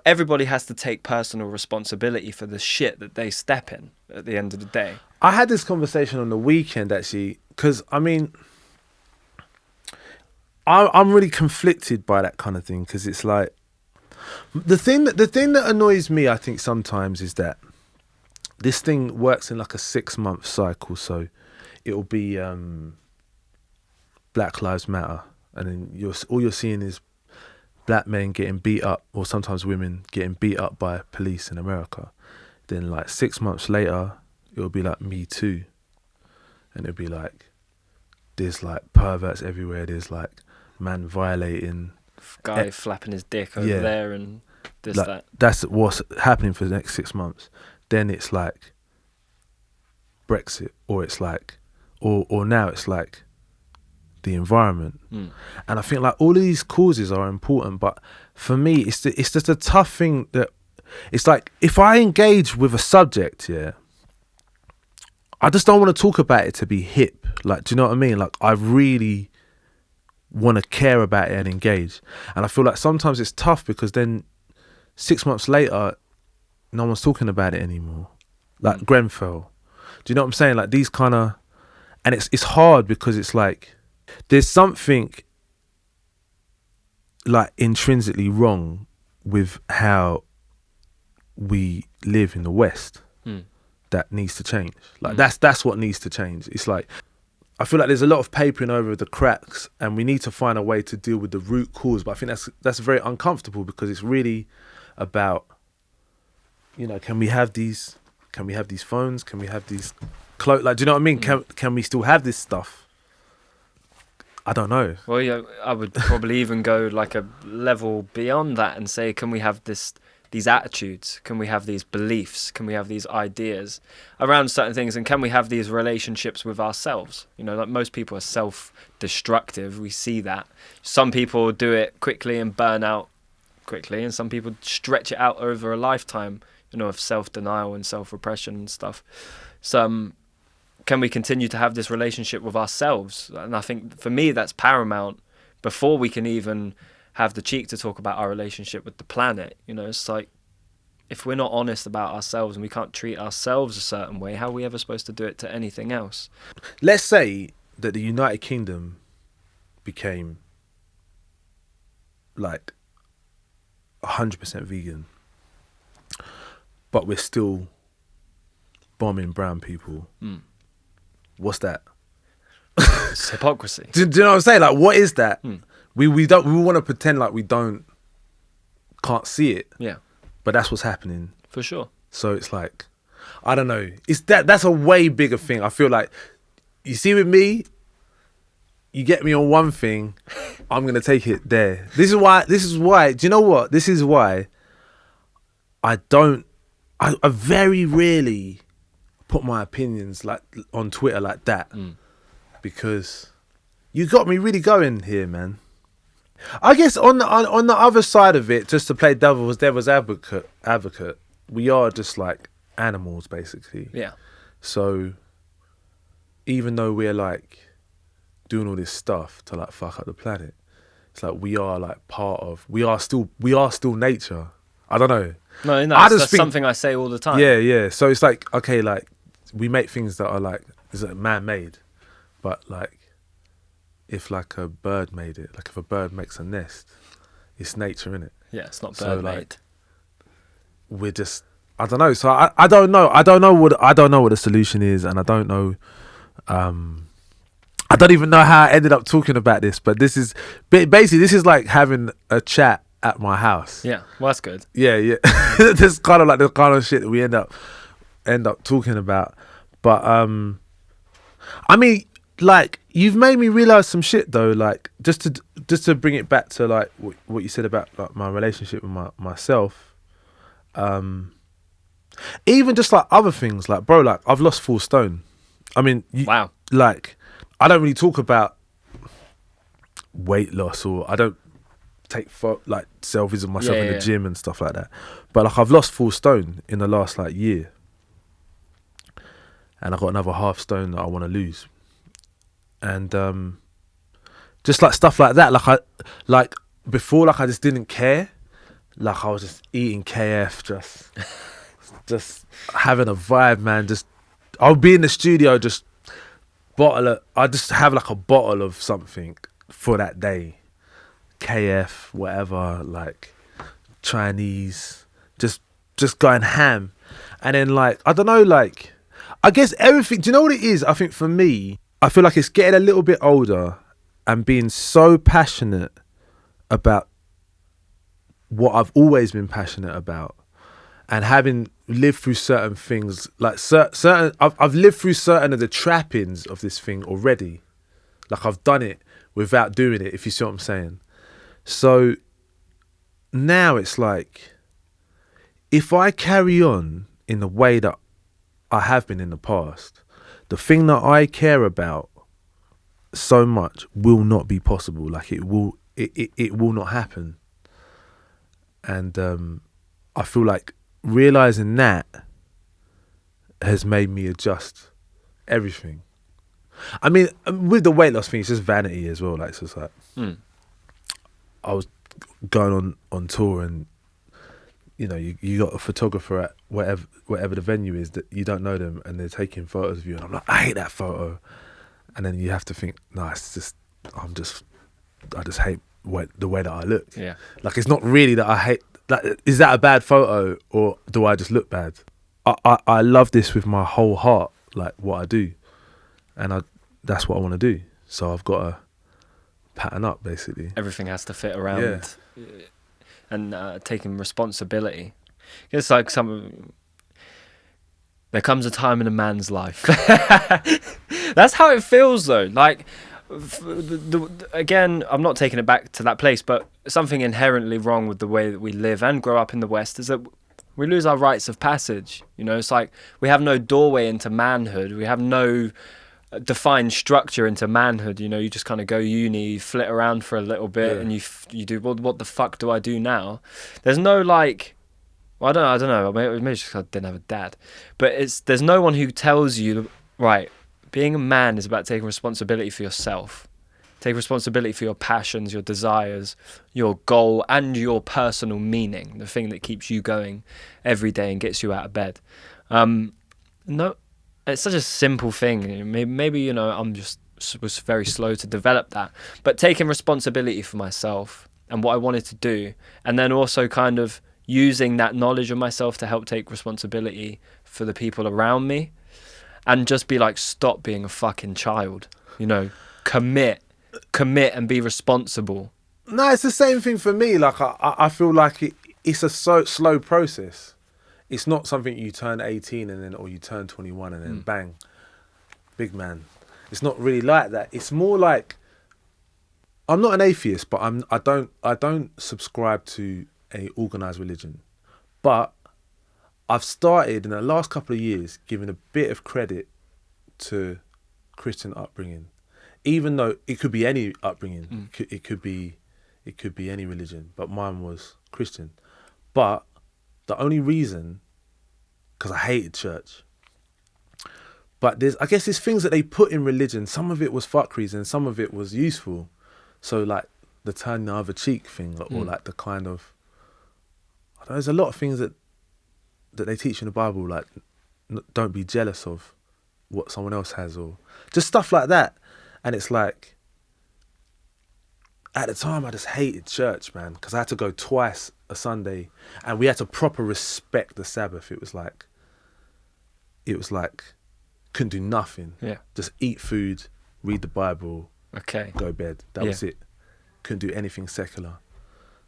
everybody has to take personal responsibility for the shit that they step in at the end of the day. I had this conversation on the weekend, actually, because I mean, I'm really conflicted by that kind of thing, because it's like the thing that annoys me, I think, sometimes is that this thing works in like a 6-month cycle. So it'll be Black Lives Matter, and then all you're seeing is black men getting beat up, or sometimes women getting beat up by police in America. Then like 6 months later, it'll be like Me Too, and it'll be like there's like perverts everywhere. There's like man violating, guy flapping his dick over there, and this like, that. That's what's happening for the next 6 months. Then it's like Brexit, or it's like, or now it's like the environment. And I think like all of these causes are important, but for me it's just a tough thing that it's like, if I engage with a subject, I just don't want to talk about it to be hip. Like, do you know what I mean? Like, I really want to care about it and engage. And I feel like sometimes it's tough, because then 6 months later no one's talking about it anymore. Like Grenfell, do you know what I'm saying? Like these kind of, and it's hard, because it's like there's something like intrinsically wrong with how we live in the West that needs to change. Like that's what needs to change. It's like, I feel like there's a lot of papering over the cracks, and we need to find a way to deal with the root cause. But I think that's very uncomfortable, because it's really about, you know, can we have these phones? Can we have these clothes? Like, do you know what I mean? Can we still have this stuff? I don't know. Well, yeah, I would probably even go like a level beyond that and say, can we have these attitudes? Can we have these beliefs? Can we have these ideas around certain things? And can we have these relationships with ourselves? You know, like most people are self-destructive. We see that. Some people do it quickly and burn out quickly, and some people stretch it out over a lifetime, you know, of self-denial and self-repression and stuff. So can we continue to have this relationship with ourselves? And I think for me that's paramount before we can even have the cheek to talk about our relationship with the planet. You know, it's like, if we're not honest about ourselves and we can't treat ourselves a certain way, how are we ever supposed to do it to anything else? Let's say that the United Kingdom became like 100% vegan, but we're still bombing brown people. What's that? It's hypocrisy. Do you know what I'm saying? Like, what is that? We want to pretend like we can't see it. Yeah. but that's what's happening. For sure. So it's like, I don't know. That's a way bigger thing. I feel like, you see with me, you get me on one thing, I'm going to take it there. This is why, do you know what? This is why I very rarely put my opinions like on Twitter like that. Because you got me really going here, man. I guess on the other side of it, just to play devil's advocate, we are just like animals, basically. Yeah. So even though we're like doing all this stuff to like fuck up the planet, it's like we are like we are still nature. I don't know. No, that's something I say all the time. Yeah. So it's like, okay, like we make things that are like, is like man-made, but like if like a bird made it, like if a bird makes a nest, it's nature, innit? Yeah, it's not bird made. Like, we're just, I don't know. So I don't know. I don't know what the solution is, and I don't know. I don't even know how I ended up talking about this, but this is like having a chat at my house. Yeah, well, that's good. Yeah. This kind of like the kind of shit that we end up talking about. But I mean, like, you've made me realize some shit though. Like, just to bring it back to like what you said about like my relationship with myself. Even just like other things, like, bro, like I've lost 4 stone. I mean, wow. Like, I don't really talk about weight loss, or I don't take like selfies of myself in the gym and stuff like that. But like, I've lost 4 stone in the last like year, and I got another half stone that I want to lose. And just like stuff like that, like before, like I just didn't care. Like I was just eating KF, just having a vibe, man. Just I'll be in the studio, just I just have like a bottle of something for that day, KF, whatever, like Chinese, just going ham. And then like, I don't know, like, I guess everything, do you know what it is? I think for me, I feel like it's getting a little bit older and being so passionate about what I've always been passionate about, and having lived through certain things, like certain, I've lived through certain of the trappings of this thing already. Like I've done it without doing it, if you see what I'm saying. So now it's like, if I carry on in the way that I have been in the past, the thing that I care about so much will not be possible. Like it will not happen. And I feel like realizing that has made me adjust everything. I mean, with the weight loss thing, it's just vanity as well. Like, it's just like, I was going on tour, and you know, you got a photographer at whatever the venue is that you don't know them, and they're taking photos of you, and I'm like, I hate that photo. And then you have to think, no, it's just, I just hate the way that I look. Yeah. Like, it's not really that I hate. Like, is that a bad photo, or do I just look bad? I love this with my whole heart, like what I do, and that's what I want to do. So I've got to pattern up, basically. Everything has to fit around, and taking responsibility. It's like there comes a time in a man's life. That's how it feels, though. Like, again, I'm not taking it back to that place, but something inherently wrong with the way that we live and grow up in the West is that we lose our rites of passage. You know, it's like we have no doorway into manhood. We have no defined structure into manhood. You know, you just kind of go uni, flit around for a little bit, and you do, well, what the fuck do I do now? There's no like, well, I don't know. Maybe it's just 'cause I didn't have a dad, but there's no one who tells you, right, being a man is about taking responsibility for yourself. Take responsibility for your passions, your desires, your goal, and your personal meaning, the thing that keeps you going every day and gets you out of bed. No, it's such a simple thing. Maybe you know, was very slow to develop that. But taking responsibility for myself and what I wanted to do, and then also kind of using that knowledge of myself to help take responsibility for the people around me, and just be like, stop being a fucking child. You know, commit and be responsible. No, it's the same thing for me. Like I feel like it's a slow process. It's not something you turn 18 and then, or you turn 21 and then bang, big man. It's not really like that. It's more like, I'm not an atheist, but I don't subscribe to a organised religion. But I've started in the last couple of years giving a bit of credit to Christian upbringing, even though it could be any upbringing. It could be any religion, but mine was Christian. But the only reason, because I hated church, but I guess there's things that they put in religion. Some of it was fuckeries and some of it was useful. So like the turn the other cheek thing, or like the kind of, I don't know, there's a lot of things that they teach in the Bible, like don't be jealous of what someone else has, or just stuff like that. And it's like, at the time I just hated church, man, because I had to go twice a Sunday and we had to proper respect the Sabbath. It was like couldn't do nothing. Yeah. Just eat food, read the Bible, okay, go bed. That was it. Couldn't do anything secular.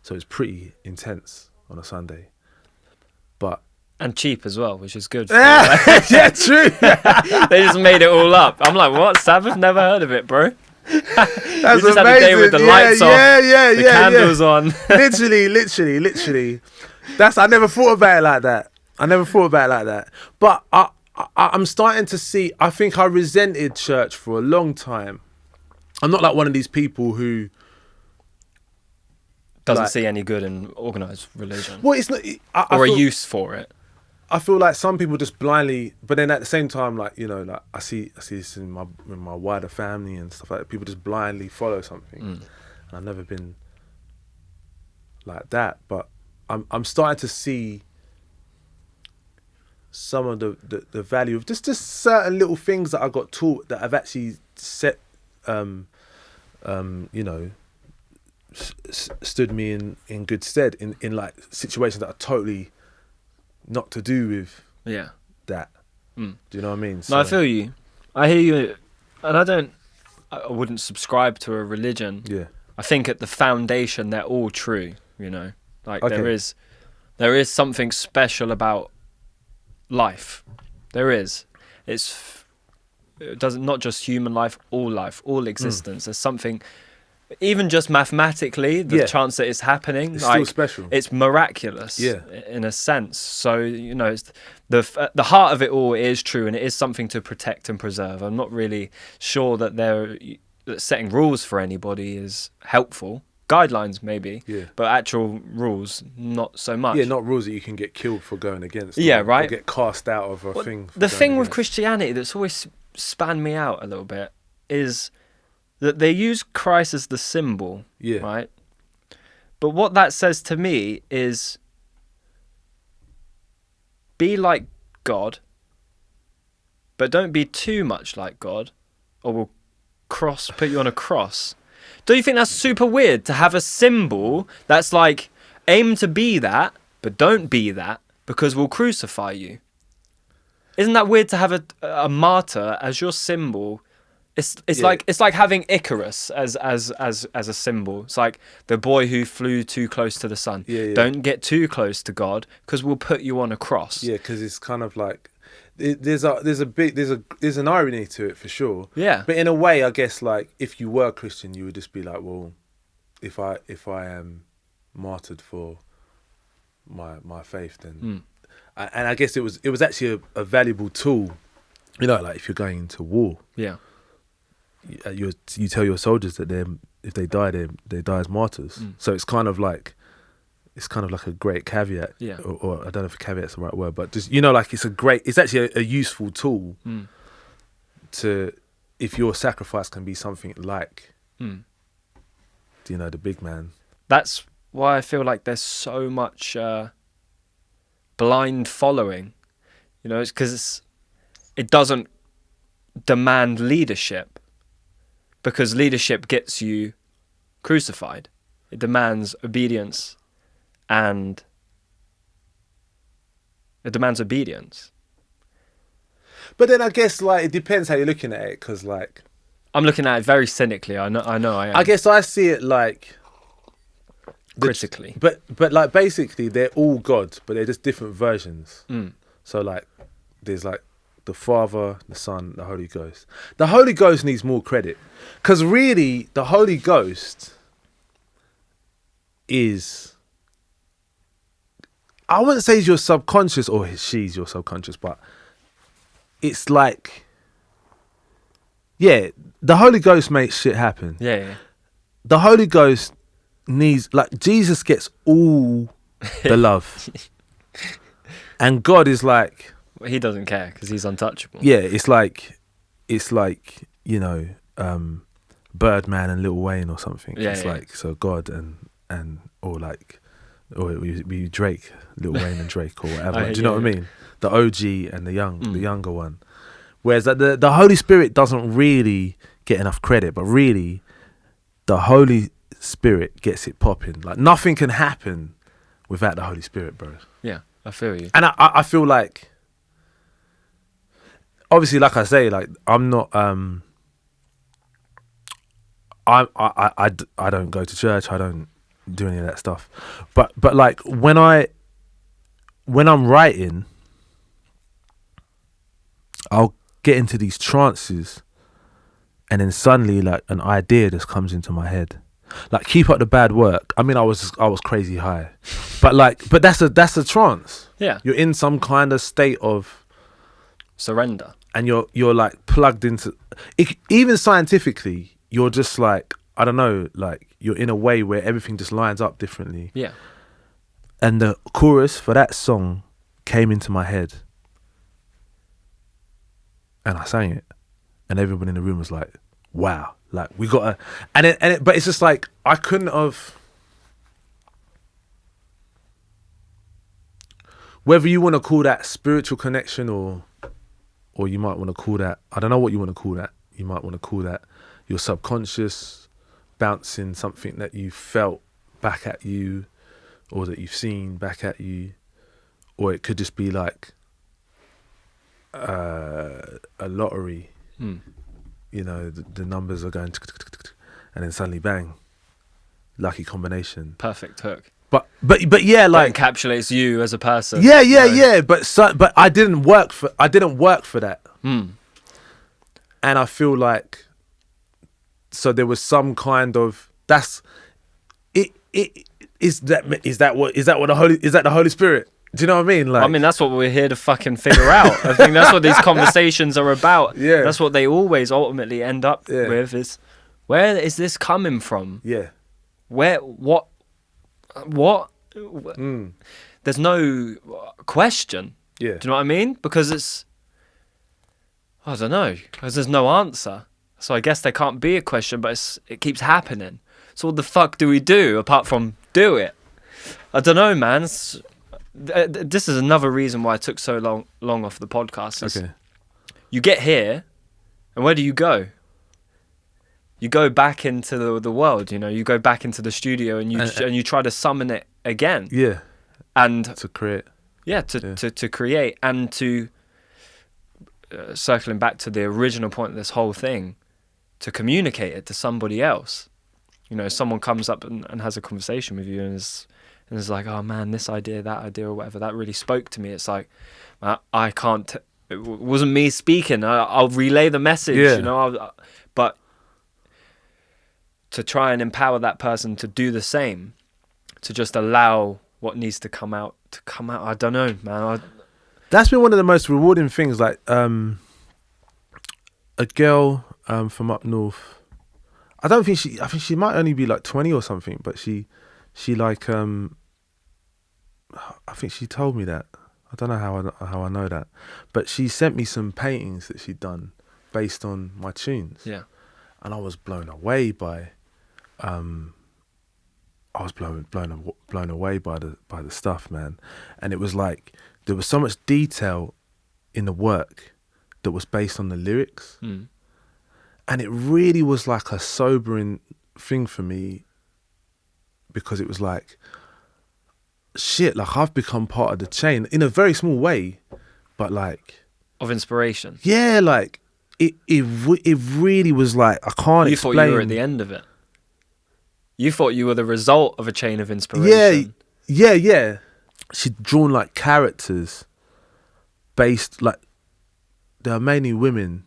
So it's pretty intense on a Sunday. And cheap as well, which is good. Yeah, true. They just made it all up. I'm like, what? Sabbath? Never heard of it, bro. That's you just amazing. had a day with the lights off, the candles on. literally. I never thought about it like that. But I'm starting to see, I think I resented church for a long time. I'm not like one of these people who doesn't see any good in organised religion. Well, it's not, or a use for it. I feel like some people just blindly, but then at the same time, like, you know, like I see this in my wider family and stuff like that. People just blindly follow something, and I've never been like that. But I'm starting to see some of the value of just certain little things that I got taught that have actually set, you know, stood me in good stead in like situations that are totally not to do with that. Do you know what I mean? No, I feel you. I hear you, and I wouldn't subscribe to a religion. Yeah. I think at the foundation they're all true. You know, like Okay. there is something special about life. There is. It doesn't, not just human life, all existence. There's something. Even just mathematically, the chance that it's happening, it's like, still special. It's miraculous, in a sense. So, you know, it's the heart of it all is true, and it is something to protect and preserve. I'm not really sure that that setting rules for anybody is helpful. Guidelines maybe, but actual rules not so much. Yeah, not rules that you can get killed for going against. Yeah, right. Or get cast out of a thing. The thing with Christianity that's always spanned me out a little bit is that they use Christ as the symbol, right? But what that says to me is, be like God, but don't be too much like God, or we'll put you on a cross. Don't you think that's super weird to have a symbol that's like, aim to be that, but don't be that, because we'll crucify you? Isn't that weird to have a martyr as your symbol? It's like having Icarus as a symbol. It's like the boy who flew too close to the sun. Don't get too close to God, because we'll put you on a cross. Yeah, because it's kind of like there's an irony to it for sure. Yeah. But in a way, I guess, like, if you were Christian, you would just be like, well, if I am martyred for my faith, then and I guess it was actually a valuable tool. You know, like if you're going into war. Yeah. You tell your soldiers that if they die, they die as martyrs. So it's kind of like a great caveat. Yeah. Or I don't know if caveat's the right word, but just, you know, like it's actually a useful tool to, if your sacrifice can be something like, you know, the big man. That's why I feel like there's so much blind following. You know, it's because it doesn't demand leadership. Because leadership gets you crucified. It demands obedience, and it demands obedience. But then I guess, like, it depends how you're looking at it, because, like, I'm looking at it very cynically. I know I am. I guess I see it like, critically. But like basically they're all God, but they're just different versions. So like there's like the Father, the Son, the Holy Ghost. The Holy Ghost needs more credit, because really the Holy Ghost is, I wouldn't say he's your subconscious or she's your subconscious, but it's like, yeah, the Holy Ghost makes shit happen. Yeah. The Holy Ghost needs, like, Jesus gets all the love. And God is like, Well, he doesn't care because he's untouchable. yeah, it's like, you know, Birdman and Lil Wayne or something. Yeah, it's yeah. like, so God and or like, or we Drake, Lil Wayne and Drake or whatever. Do you know what I mean? The OG and the younger one. Whereas the Holy Spirit doesn't really get enough credit, but really the Holy Spirit gets it popping. Like nothing can happen without the Holy Spirit, bro. Yeah, I feel you. And I feel like, obviously, like I say, like I'm not I don't go to church, I don't do any of that stuff. But like when I'm writing, I'll get into these trances and then suddenly like an idea just comes into my head. Like Keep Up the Bad Work. I mean I was crazy high. But that's a trance. Yeah. You're in some kind of state of surrender. And you're like plugged into it, even scientifically, you're just like, I don't know, like you're in a way where everything just lines up differently. Yeah. And the chorus for that song came into my head. And I sang it. And everyone in the room was like, wow, like we got to, but it's just like, I couldn't have, whether you want to call that spiritual connection or you might want to call that, I don't know what you want to call that. You might want to call that your subconscious bouncing something that you felt back at you or that you've seen back at you. Or it could just be like a lottery. You know, the numbers are going and then suddenly bang, lucky combination. Perfect hook. But yeah, like that encapsulates you as a person. Yeah, yeah. But I didn't work for that. And I feel like, so there was some kind of, that's it. Is that the Holy Spirit? Do you know what I mean? Like, I mean, that's what we're here to fucking figure out. I think that's what these conversations are about. Yeah. That's what they always ultimately end up with, is where is this coming from? Yeah. Where, what? There's no question. Yeah. Do you know what I mean? Because it's, I don't know, because there's no answer. So I guess there can't be a question, but it keeps happening. So what the fuck do we do apart from do it? I don't know, man. This is another reason why I took so long off the podcast. Okay. You get here, and where do you go? You go back into the world, you know. You go back into the studio, and you try to summon it again. Yeah. And to create. Yeah, to create and to circling back to the original point of this whole thing, to communicate it to somebody else. You know, someone comes up and has a conversation with you and is like, oh man, this idea, that idea, or whatever, that really spoke to me. It's like, I can't. It wasn't me speaking. I'll relay the message. Yeah. You know, but to try and empower that person to do the same, to just allow what needs to come out. I don't know, man. That's been one of the most rewarding things. Like a girl from up north. I think she might only be like 20 or something, but she like I think she told me that. I don't know how I know that, but she sent me some paintings that she'd done based on my tunes. Yeah, and I was blown away by blown away by the stuff, man. And it was like there was so much detail in the work that was based on the lyrics. And it really was like a sobering thing for me, because it was like, shit, like I've become part of the chain in a very small way, but like of inspiration. Yeah, like it really was like, I can't explain. You thought you were at the end of it. You thought you were the result of a chain of inspiration. Yeah. She'd drawn like characters based, like, there are mainly women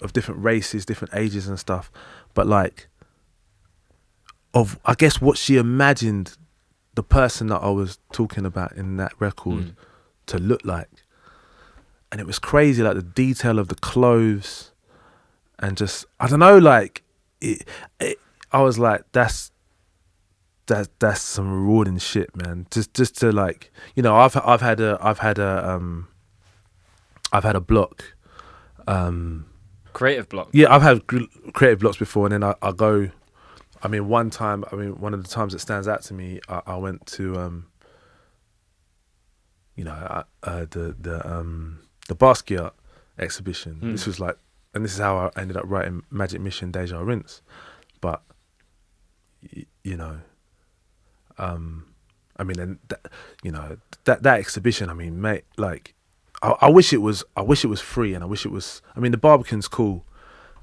of different races, different ages and stuff, but like, of, I guess, what she imagined the person that I was talking about in that record to look like. And it was crazy, like the detail of the clothes and just, I don't know, like I was like, that's some rewarding shit, man. Just to, like, you know, I've had a block, Creative block. yeah, I've had creative blocks before, and then I go, I mean, one of the times that stands out to me, I went to you know, the Basquiat exhibition. This was like, and this is how I ended up writing Magic Mission Deja Rinse. But you know, I mean, and you know, that exhibition, I mean, mate, like, I wish it was free, and I wish it was, I mean, the Barbican's cool,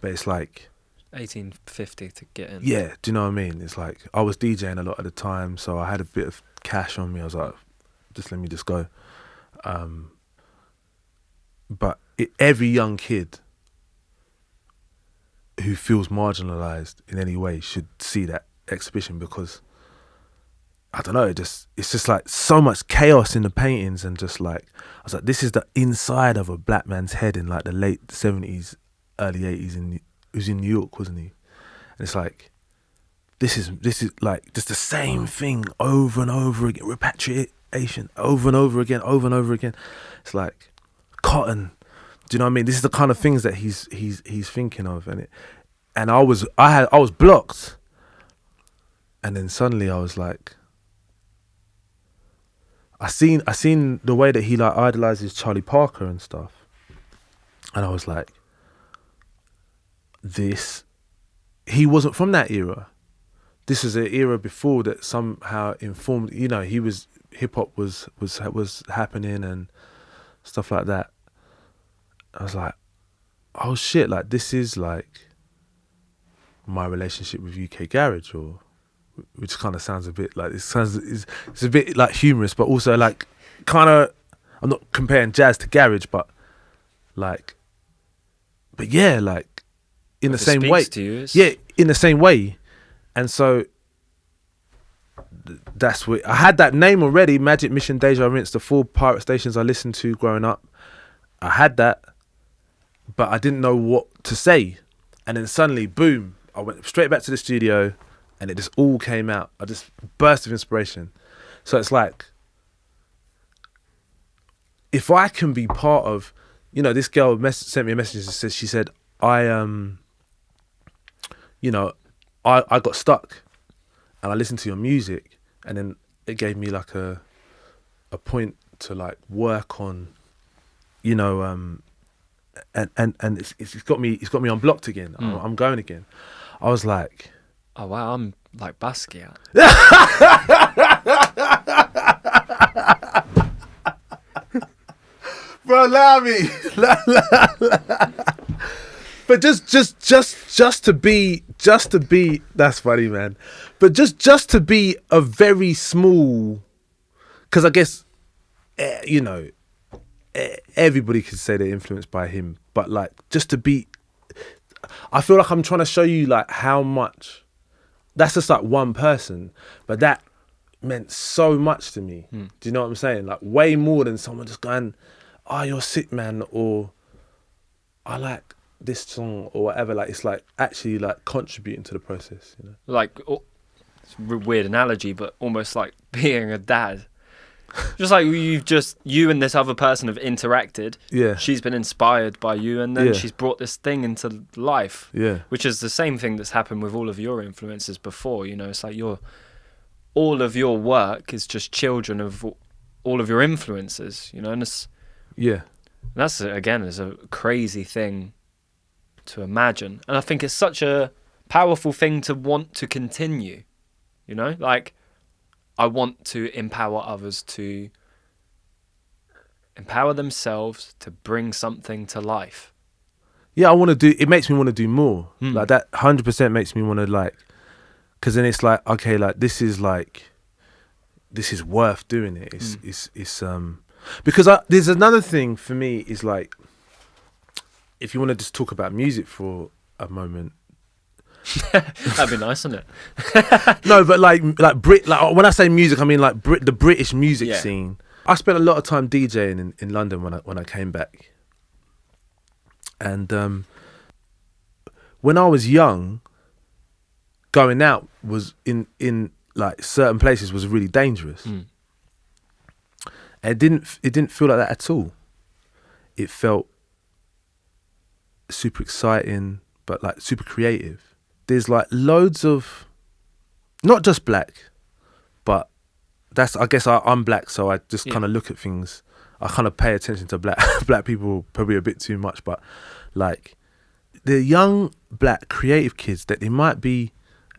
but it's like 1850 to get in. Yeah, do you know what I mean? It's like, I was DJing a lot at the time, so I had a bit of cash on me. I was like, let me just go. But every young kid who feels marginalised in any way should see that exhibition, because I don't know, it's just like so much chaos in the paintings, and just like, I was like, this is the inside of a black man's head in like the late 70s, early 80s, he was in New York, wasn't he? And it's like, this is like just the same thing over and over again, repatriation over and over again. It's like cotton. Do you know what I mean? This is the kind of things that he's thinking of, and I was blocked, and then suddenly I was like, I seen the way that he like idolizes Charlie Parker and stuff, and I was like, he wasn't from that era. This is an era before that somehow informed, you know, hip hop was happening and stuff like that. I was like, oh shit, like this is like my relationship with UK Garage, or, which kind of sounds a bit like, it's a bit like humorous, but also like kind of, I'm not comparing jazz to garage, but yeah, like in the same way. Yeah, in the same way. And so that's what I had, that name already, Magic Mission Deja Rinse, the 4 pirate stations I listened to growing up. I had that, but I didn't know what to say. And then suddenly, boom, I went straight back to the studio, and it just all came out. I just burst of inspiration. So it's like, if I can be part of, you know, this girl sent me a message that says, she said, you know, I got stuck and I listened to your music, and then it gave me like a point to like work on, you know, and it's got me unblocked again. I'm going again. I was like, oh wow, I'm like Basquiat. Bro, allow me. But just to be, that's funny, man. But just to be a very small, because I guess, you know, everybody could say they're influenced by him, but like, just to be, I feel like I'm trying to show you like how much, that's just like one person, but that meant so much to me. Do you know what I'm saying? Like way more than someone just going, oh, you're sick, man, or I like this song or whatever. Like, it's like actually like contributing to the process, you know? Like, it's a weird analogy, but almost like being a dad. Just like you and this other person have interacted. Yeah. She's been inspired by you, and then she's brought this thing into life. Yeah. Which is the same thing that's happened with all of your influences before, you know? It's like all of your work is just children of all of your influences, you know? And that's, again, is a crazy thing to imagine. And I think it's such a powerful thing to want to continue, you know? Like, I want to empower others to empower themselves to bring something to life. Yeah, it makes me want to do more. Like that 100% makes me want to like Because then it's like, okay, like this is worth doing it. It's because there's another thing for me is like, if you want to just talk about music for a moment. That'd be nice, wouldn't it? No, but like when I say music, I mean like the British music scene. I spent a lot of time DJing in London when I came back, and when I was young, going out was in like certain places was really dangerous. And it didn't feel like that at all. It felt super exciting, but like super creative. There's like loads of, not just black, but I guess I'm black, so I just kind of look at things. I kind of pay attention to black people probably a bit too much, but like the young black creative kids that they might be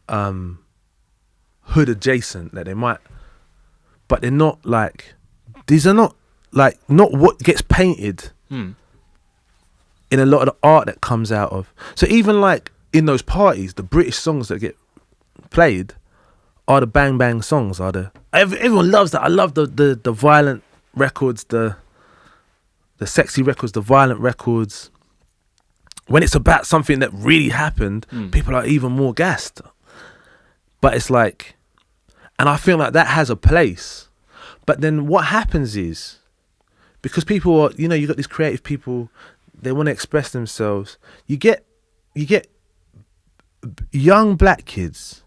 hood adjacent, that they might, but they're not like, these are not like, not what gets painted in a lot of the art that comes out of. So even like in those parties, the British songs that get played are the bang bang songs, everyone loves that. I love the violent records, the sexy records, the violent records. When it's about something that really happened, people are even more gassed. But it's like, and I feel like that has a place. But then what happens is, because people are, you got these creative people, they want to express themselves. You get young black kids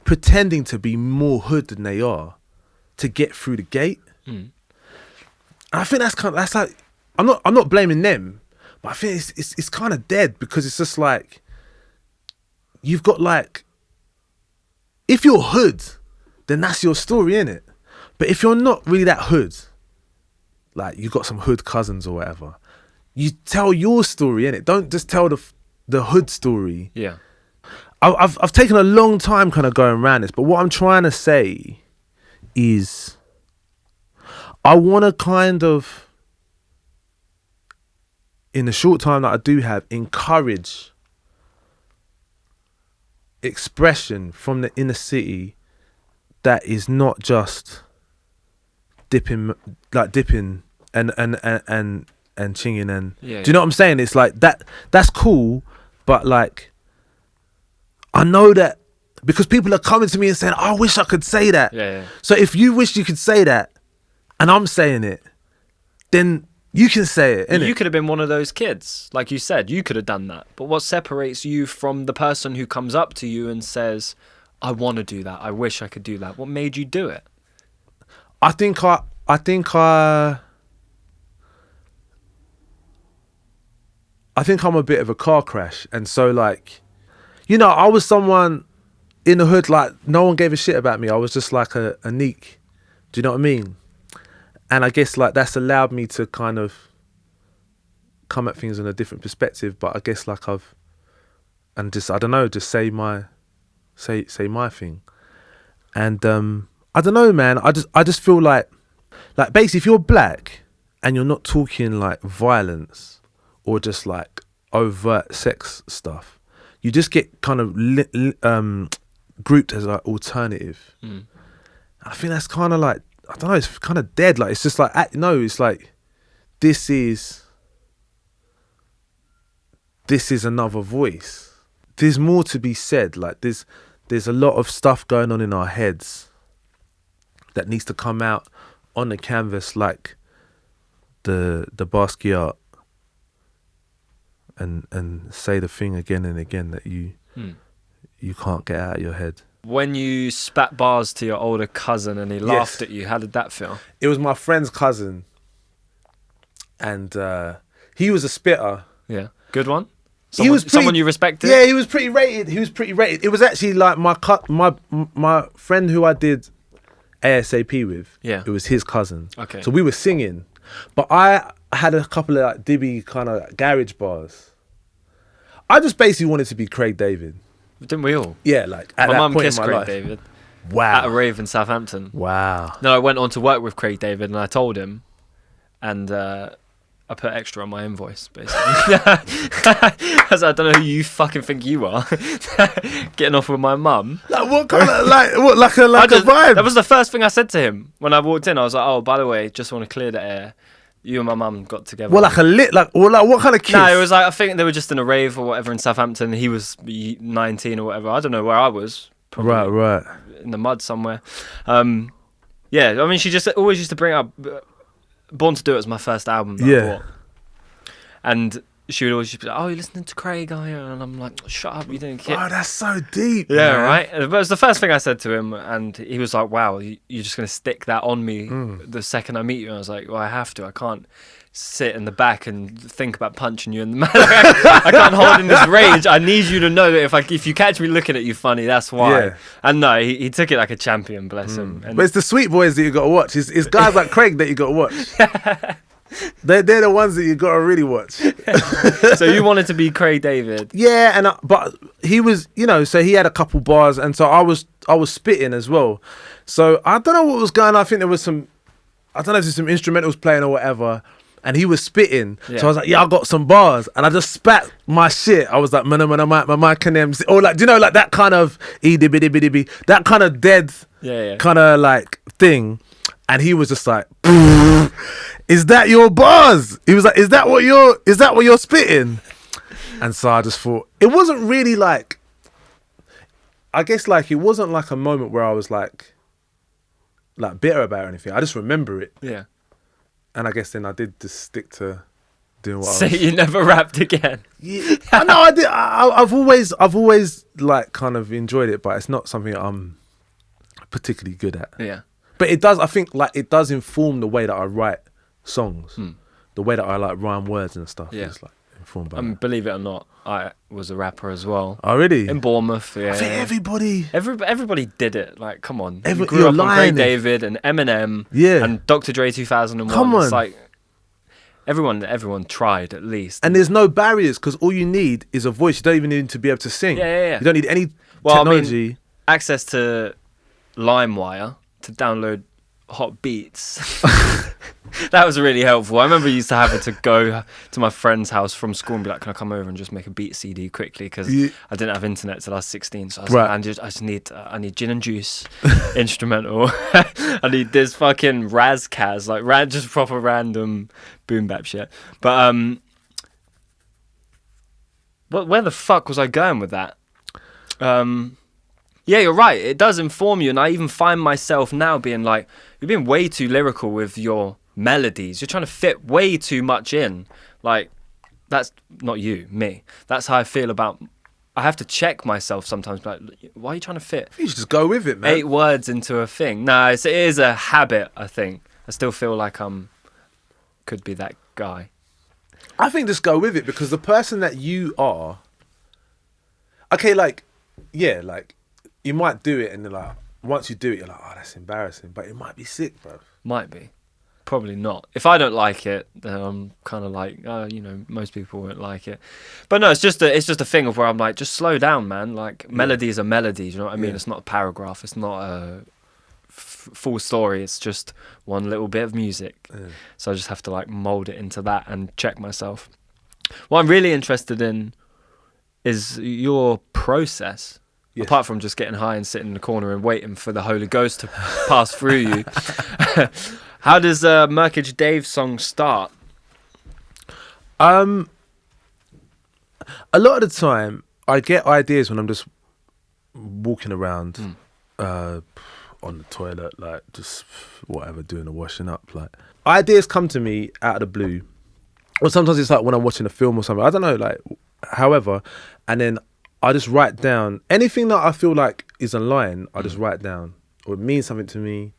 pretending to be more hood than they are to get through the gate. And I think that's like, I'm not blaming them, but I think it's kind of dead, because it's just like, you've got like, if you're hood, then that's your story, innit? But if you're not really that hood, like you've got some hood cousins or whatever, you tell your story, innit? Don't just tell the hood story. Yeah. I've taken a long time kind of going around this, but what I'm trying to say is, I want to kind of, in the short time that I do have, encourage expression from the inner city that is not just dipping and chinging and do you know what I'm saying? It's like that's cool, but like, I know that because people are coming to me and saying, I wish I could say that. So if you wish you could say that and I'm saying it, then you can say it, innit? You could have been one of those kids. Like you said, you could have done that. But what separates you from the person who comes up to you and says, I want to do that, I wish I could do that? What made you do it? I think I'm a bit of a car crash. And so like, I was someone in the hood, like no one gave a shit about me. I was just like a neek. Do you know what I mean? And I guess like that's allowed me to kind of come at things in a different perspective. But I guess like I don't know, just say my thing. And I don't know, man. I just feel like basically if you're black and you're not talking like violence or just like overt sex stuff, you just get kind of grouped as like alternative. I think that's kind of like, I don't know, it's kind of dead. Like, it's just like, no, it's like, this is another voice. There's more to be said. Like, there's a lot of stuff going on in our heads that needs to come out on the canvas, like the Basquiat, and say the thing again and again that you can't get out of your head. When you spat bars to your older cousin and he laughed at you, how did that feel? It was my friend's cousin, and he was a spitter. Yeah, good one. Someone you respected. Yeah, he was pretty rated. It was actually like my friend who I did ASAP with. Yeah, it was his cousin. Okay, so we were singing, but I had a couple of like dibby kind of garage bars. I just basically wanted to be Craig David. Didn't we all? Yeah, like at my that mum point kissed in my Craig life. David. Wow. At a rave in Southampton. Wow. No, I went on to work with Craig David and I told him, and I put extra on my invoice, basically. I was like, I don't know who you fucking think you are. Getting off with my mum. Like what kind of like a vibe? That was the first thing I said to him when I walked in. I was like, oh, by the way, just want to clear the air. You and my mum got together. Well, like what kind of kiss? No, it was like, I think they were just in a rave or whatever in Southampton. He was 19 or whatever. I don't know where I was. Probably right. In the mud somewhere. Yeah, I mean, she just always used to bring up Born to Do It as my first album that I bought. And she would always just be like, oh, you're listening to Craig, are you? And I'm like, shut up, you didn't care. Oh, that's so deep. Yeah, man. right? But it was the first thing I said to him, and he was like, wow, you're just going to stick that on me the second I meet you? And I was like, well, I have to. I can't sit in the back and think about punching you in the mouth. I can't hold in this rage. I need you to know that if you catch me looking at you funny, that's why. Yeah. And no, he took it like a champion, bless him. And but it's the sweet boys that you got to watch. It's guys like Craig that you got to watch. They're the ones that you got to really watch. So you wanted to be Craig David? Yeah, but he was, so he had a couple bars, and so I was spitting as well. So I don't know what was going on. I think there was some, I don't know if there's some instrumentals playing or whatever. And he was spitting, so I was like, "Yeah, I got some bars," and I just spat my shit. I was like, "Man, my mic and them," or like, like that kind of that kind of dead, kind of like thing. And he was just like, "Is that your bars?" He was like, "Is that what you're spitting?" And so I just thought it wasn't really like, I guess like it wasn't like a moment where I was like bitter about anything. I just remember it. Yeah. And I guess then I did just stick to doing what so I was. So you never rapped again? Yeah, no, I did. I've always like kind of enjoyed it, but it's not something I'm particularly good at. Yeah. But it does, I think, like it does inform the way that I write songs, the way that I like rhyme words and stuff. Yeah. It's like informed by that. Believe it or not, I was a rapper as well. Oh, really? In Bournemouth, yeah. I think everybody did it. Like, come on. You grew up on Craig David and Eminem and Dr. Dre 2001. Come on. It's like everyone tried at least. And there's no barriers because all you need is a voice. You don't even need to be able to sing. Yeah. You don't need any technology. I mean, access to LimeWire to download hot beats. That was really helpful. I remember used to having to go to my friend's house from school and be like, can I come over and just make a beat CD quickly? Because I didn't have internet till I was 16. So I was like, I need gin and juice instrumental. I need this fucking Razkaz, like just proper random boom bap shit. But where the fuck was I going with that? Yeah, you're right. It does inform you. And I even find myself now being like, you're being way too lyrical with your melodies. You're trying to fit way too much in. Like, that's not you, me. That's how I feel about... I have to check myself sometimes. Like, why are you trying to fit... You just go with it, man. 8 words into a thing. No, it is a habit, I think. I still feel like could be that guy. I think just go with it because the person that you are... Okay, like... Yeah, like... You might do it and then like once you do it you're like, oh, that's embarrassing, but it might be sick, bro. Might be. Probably not. If I don't like it, then I'm kind of like, most people won't like it. But no, it's just a thing of where I'm like, just slow down, man. Like melodies are melodies, you know what I mean? Yeah. It's not a paragraph. It's not a full story. It's just one little bit of music. Yeah. So I just have to like mold it into that and check myself. What I'm really interested in is your process. Yes. Apart from just getting high and sitting in the corner and waiting for the Holy Ghost to pass through you. How does Murkage Dave's song start? A lot of the time, I get ideas when I'm just walking around on the toilet, like just whatever, doing the washing up. Like ideas come to me out of the blue. Or sometimes it's like when I'm watching a film or something. I don't know, like however. And then I just write down anything that I feel like is a line. I just write down, or it means something to me.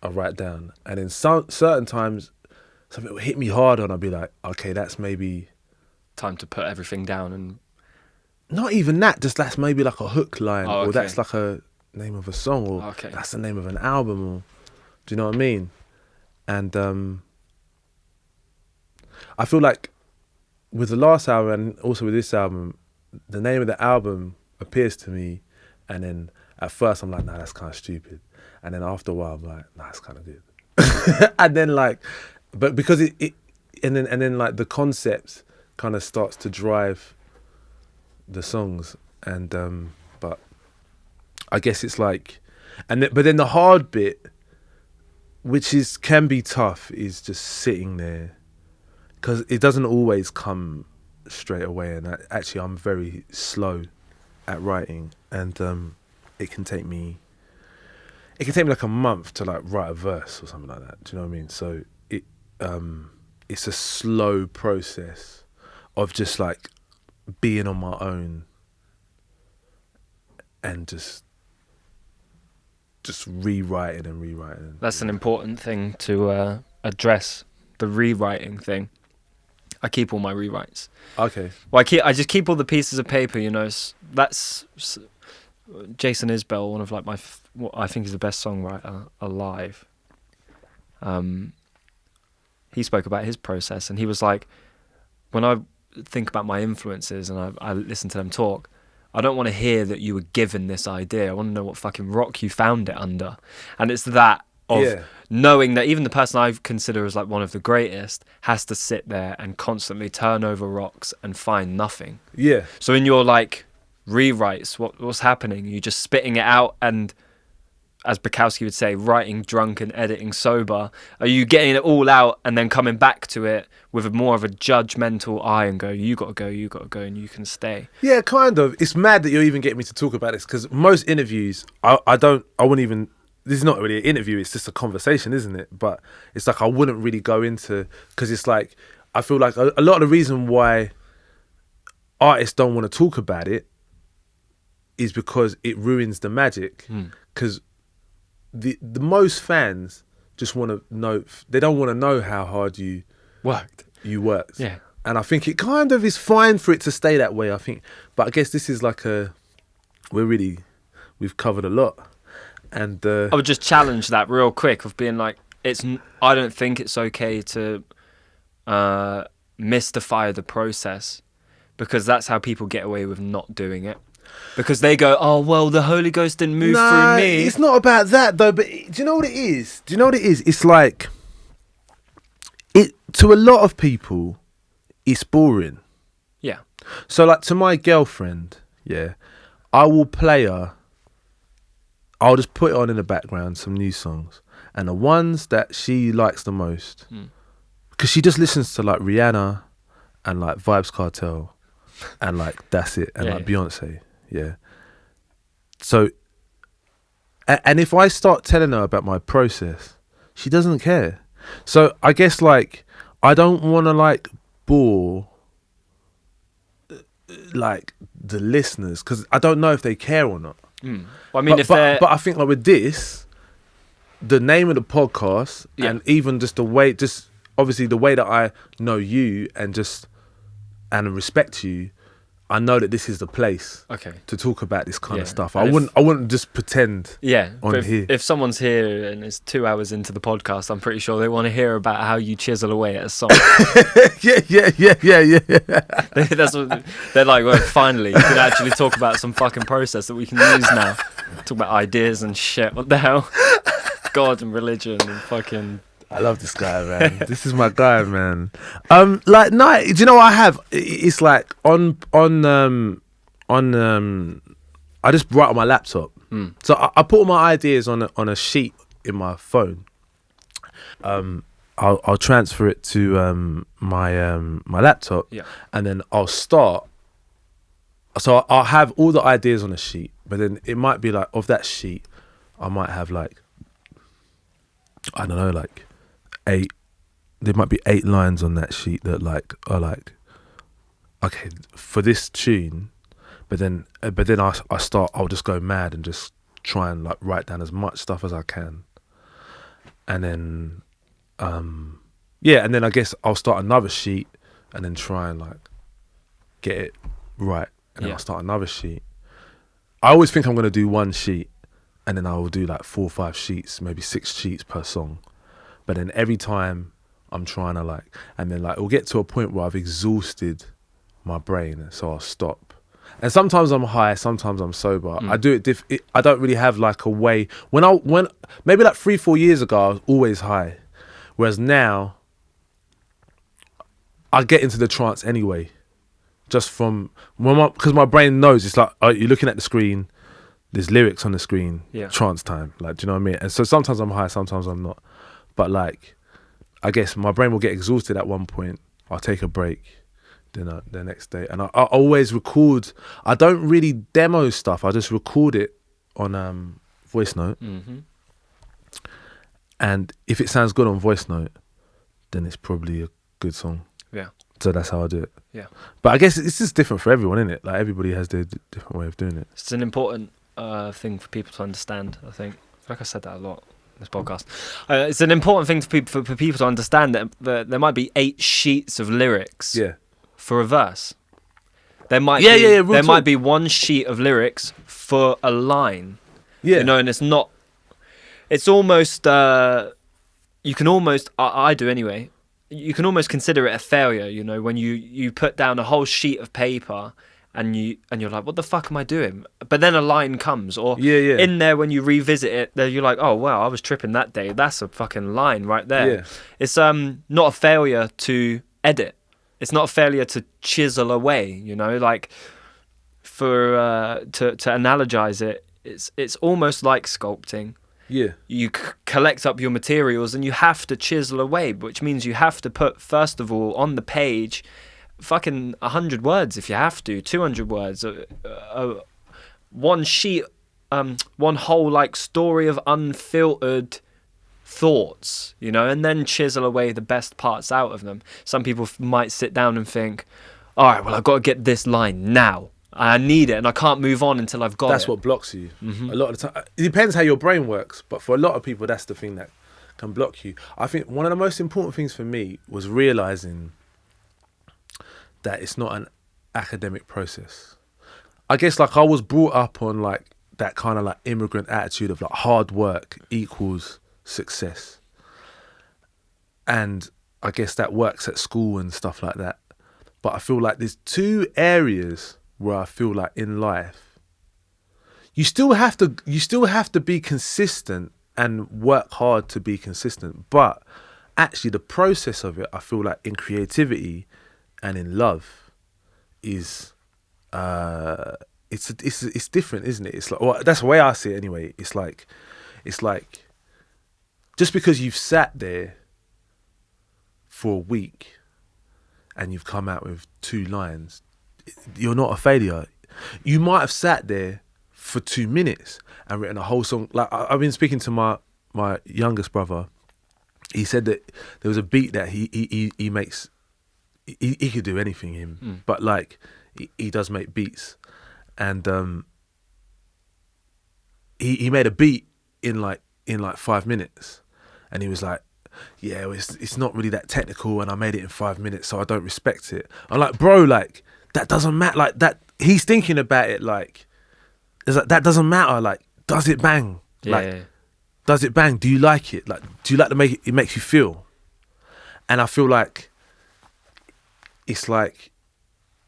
I write down, and then certain times something will hit me hard, and I'll be like, okay, that's maybe time to put everything down, and not even that. Just that's maybe like a hook line, or that's like a name of a song, or that's the name of an album, or do you know what I mean? And I feel like with the last album and also with this album, the name of the album appears to me, and then at first I'm like, nah, that's kind of stupid, and then after a while I'm like, nah, it's kind of good. And then like, but because and then like the concept kind of starts to drive the songs, and but I guess it's like, but then the hard bit, which can be tough, is just sitting there, because it doesn't always come straight away, and actually I'm very slow at writing, and it can take me like a month to like write a verse or something like that. Do you know what I mean? So it's a slow process of just like being on my own and just rewriting and rewriting. That's an important thing to address, the rewriting thing. I keep all my rewrites. Okay. Well, I just keep all the pieces of paper, you know. That's Jason Isbell, one of like what I think is the best songwriter alive. He spoke about his process, and he was like, when I think about my influences and I listen to them talk, I don't want to hear that you were given this idea. I want to know what fucking rock you found it under. And it's that of knowing that even the person I consider as like one of the greatest has to sit there and constantly turn over rocks and find nothing. Yeah. So in your like rewrites, what's happening? You're just spitting it out, and as Bukowski would say, writing drunk and editing sober. Are you getting it all out and then coming back to it with more of a judgmental eye and go, you got to go, and you can stay? Yeah, kind of. It's mad that you're even getting me to talk about this, because most interviews, I wouldn't even, this is not really an interview, it's just a conversation, isn't it? But it's like I wouldn't really go into, because it's like, I feel like a lot of the reason why artists don't want to talk about it is because it ruins the magic. Because the most fans just want to know, they don't want to know how hard you worked. Yeah. And I think it kind of is fine for it to stay that way, I think. But I guess this is like we've covered a lot. And I would just challenge that real quick of being like, I don't think it's okay to mystify the process, because that's how people get away with not doing it. Because they go, oh, well, the Holy Ghost didn't move through me. It's not about that, though. But do you know what it is? It's like, to a lot of people, it's boring. Yeah. So, like, to my girlfriend, yeah, I will play her. I'll just put it on in the background, some new songs. And the ones that she likes the most, because she just listens to, like, Rihanna and, like, Vybz Kartel and, like, that's it. And, like, Beyonce. Yeah. So, and if I start telling her about my process, she doesn't care. So I guess like I don't want to like bore like the listeners, because I don't know if they care or not. Well, I mean, but I think like with this, the name of the podcast and even just the way, just obviously the way that I know you and respect you, I know that this is the place to talk about this kind of stuff. I wouldn't just pretend on here. If someone's here and it's 2 hours into the podcast, I'm pretty sure they want to hear about how you chisel away at a song. yeah. That's what they're like, well, finally, you can actually talk about some fucking process that we can use now. Talk about ideas and shit. What the hell? God and religion and fucking... I love this guy, man. This is my guy, man. Like, no, do you know what I have? It's like on I just write on my laptop. So I put all my ideas on a sheet in my phone. I'll transfer it to my laptop, and then I'll start. So I'll have all the ideas on a sheet, but then it might be like, of that sheet, I might have like, I don't know, like 8. There might be 8 lines on that sheet that like are like, okay, for this tune. But then I'll just go mad and just try and like write down as much stuff as I can. And then, and then I guess I'll start another sheet and then try and like get it right. And then I'll start another sheet. I always think I'm going to do one sheet, and then I will do like 4 or 5 sheets, maybe 6 sheets per song. But then every time I'm trying to like, and then like it'll get to a point where I've exhausted my brain, so I'll stop. And sometimes I'm high, sometimes I'm sober. I do it. I don't really have like a way. When maybe like 3-4 years ago, I was always high, whereas now, I get into the trance anyway, just from because my brain knows it's like you're looking at the screen, there's lyrics on the screen, trance time. Like, do you know what I mean? And so sometimes I'm high, sometimes I'm not. But like, I guess my brain will get exhausted at one point. I'll take a break, then the next day, and I always record. I don't really demo stuff. I just record it on voice note. Mm-hmm. And if it sounds good on voice note, then it's probably a good song. Yeah. So that's how I do it. Yeah. But I guess it's just different for everyone, isn't it? Like, everybody has their different way of doing it. It's an important thing for people to understand, I think. I feel like I said that a lot in this podcast. It's an important thing for people to understand that there might be 8 sheets of lyrics for a verse. There might there might be 1 sheet of lyrics for a line. Yeah. You know, and it's almost you can almost I do anyway. You can almost consider it a failure, you know, when you put down a whole sheet of paper and you're like, what the fuck am I doing? But then a line comes, or in there when you revisit it, you're like, oh wow, I was tripping that day. That's a fucking line right there. Yeah. It's not a failure to edit. It's not a failure to chisel away, you know, like for to analogize it, it's almost like sculpting. Yeah. You collect up your materials and you have to chisel away, which means you have to put, first of all, on the page, fucking 100 words if you have to, 200 words, one sheet, one whole like story of unfiltered thoughts, you know, and then chisel away the best parts out of them. Some people might sit down and think, all right, well, I've got to get this line now. I need it and I can't move on until I've got it. That's what blocks you. Mm-hmm. A lot of the time. It depends how your brain works, but for a lot of people, that's the thing that can block you. I think one of the most important things for me was realising that it's not an academic process. I guess like I was brought up on like that kind of like immigrant attitude of like hard work equals success. And I guess that works at school and stuff like that. But I feel like there's 2 areas where I feel like in life, you still have to be consistent and work hard to be consistent. But actually the process of it, I feel like in creativity and in love is it's different, isn't it? It's like, well, that's the way I see it anyway. It's like just because you've sat there for a week and you've come out with 2 lines, you're not a failure. You might have sat there for 2 minutes and written a whole song. Like I've been speaking to my youngest brother. He said that there was a beat that he makes. He could do anything, but like he does make beats, and he made a beat in like 5 minutes, and he was like, yeah, it's not really that technical, and I made it in 5 minutes, so I don't respect it. I'm like, bro, like that doesn't matter. Like that, he's thinking about it like, it's like that doesn't matter. Like, does it bang? Does it bang? Do you like it? Like, do you like to make it makes you feel? And I feel like it's like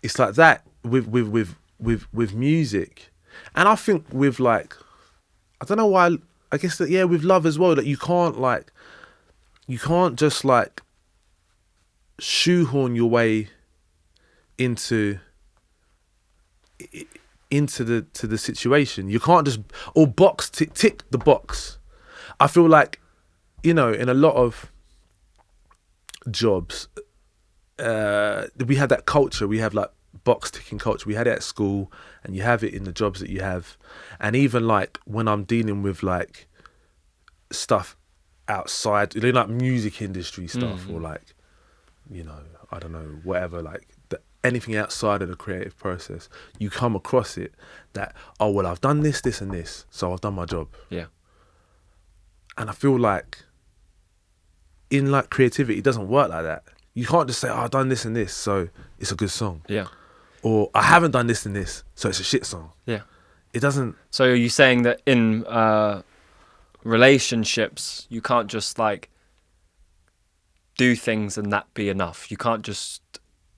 that with music, and I think with like, I don't know why. I guess that with love as well. That you can't just like shoehorn your way into the situation. You can't just tick the box. I feel like, you know, in a lot of jobs, we have that culture. We have like box ticking culture. We had it at school, and you have it in the jobs that you have. And even like when I'm dealing with like stuff outside, you know, like music industry stuff, or like, you know, I don't know, whatever, like anything outside of the creative process, you come across it that, oh well, I've done this, this, and this, so I've done my job. Yeah. And I feel like in like creativity, it doesn't work like that. You can't just say, oh, I've done this and this, so it's a good song. Yeah. Or I haven't done this and this, so it's a shit song. Yeah. It doesn't. So are you saying that in relationships, you can't just like do things and that be enough? You can't just.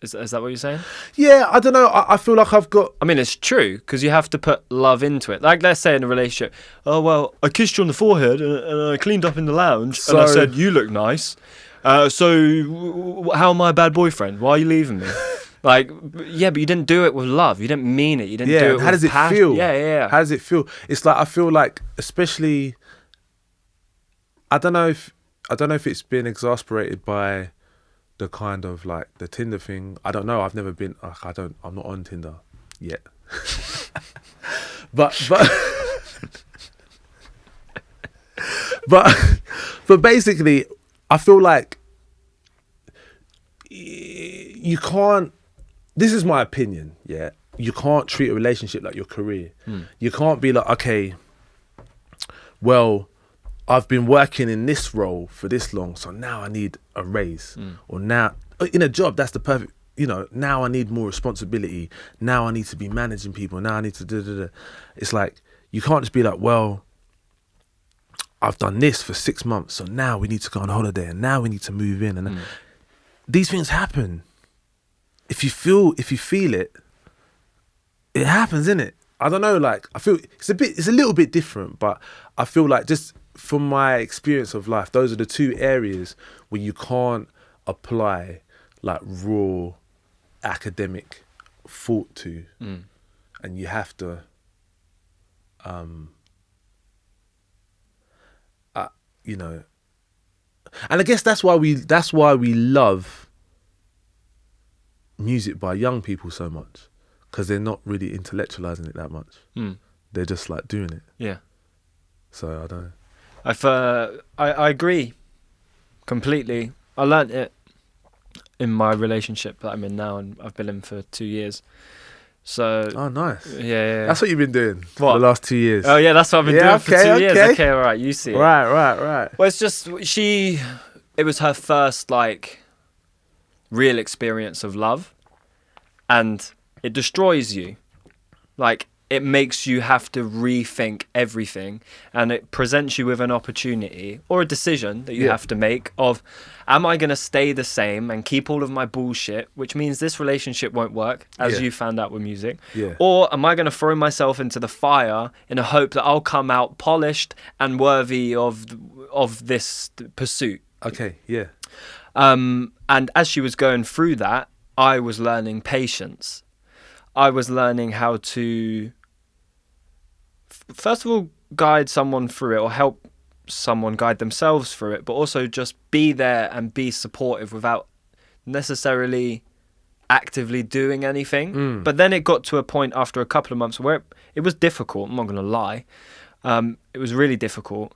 Is that what you're saying? Yeah, I don't know. I feel like I've got. I mean, it's true, because you have to put love into it. Like, let's say in a relationship, oh well, I kissed you on the forehead and I cleaned up in the lounge and I said you look nice. How am I a bad boyfriend? Why are you leaving me? Like, yeah, but you didn't do it with love. You didn't mean it. You didn't do it how with does it passion. feel? Yeah. How does it feel? It's like, I feel like, especially, I don't know if it's been exasperated by the kind of like the Tinder thing. I don't know. I've never been. I'm not on Tinder yet. but basically, I feel like you can't. This is my opinion. Yeah, you can't treat a relationship like your career. You can't be like, okay, well, I've been working in this role for this long, so now I need a raise. Or now, in a job, that's the perfect, now I need more responsibility. Now I need to be managing people. Now I need to do. It's like, you can't just be like, well, I've done this for 6 months, so now we need to go on holiday, and now we need to move in. And these things happen. If you feel it, it happens, innit? I don't know, like, I feel it's a little bit different, but I feel like, just from my experience of life, those are the two areas where you can't apply like raw academic thought to, and you have to, and I guess that's why we love music by young people so much, because they're not really intellectualizing it that much. They're just like doing it. Yeah. So I don't know. I agree completely. I learnt it in my relationship that I'm in now, and I've been in for 2 years. So oh, nice. Yeah. That's what you've been doing for the last 2 years. Oh yeah, that's what I've been doing for 2 years. Okay, all right, you see it. Right. Well, it's just it was her first like real experience of love, and it destroys you. Like, it makes you have to rethink everything, and it presents you with an opportunity or a decision that you have to make of, am I going to stay the same and keep all of my bullshit, which means this relationship won't work, as you found out with music, or am I going to throw myself into the fire in a hope that I'll come out polished and worthy of this pursuit? Okay, yeah. And as she was going through that, I was learning patience. I was learning how to, first of all, guide someone through it, or help someone guide themselves through it, but also just be there and be supportive without necessarily actively doing anything. But then it got to a point after a couple of months where it was difficult. I'm not going to lie. It was really difficult.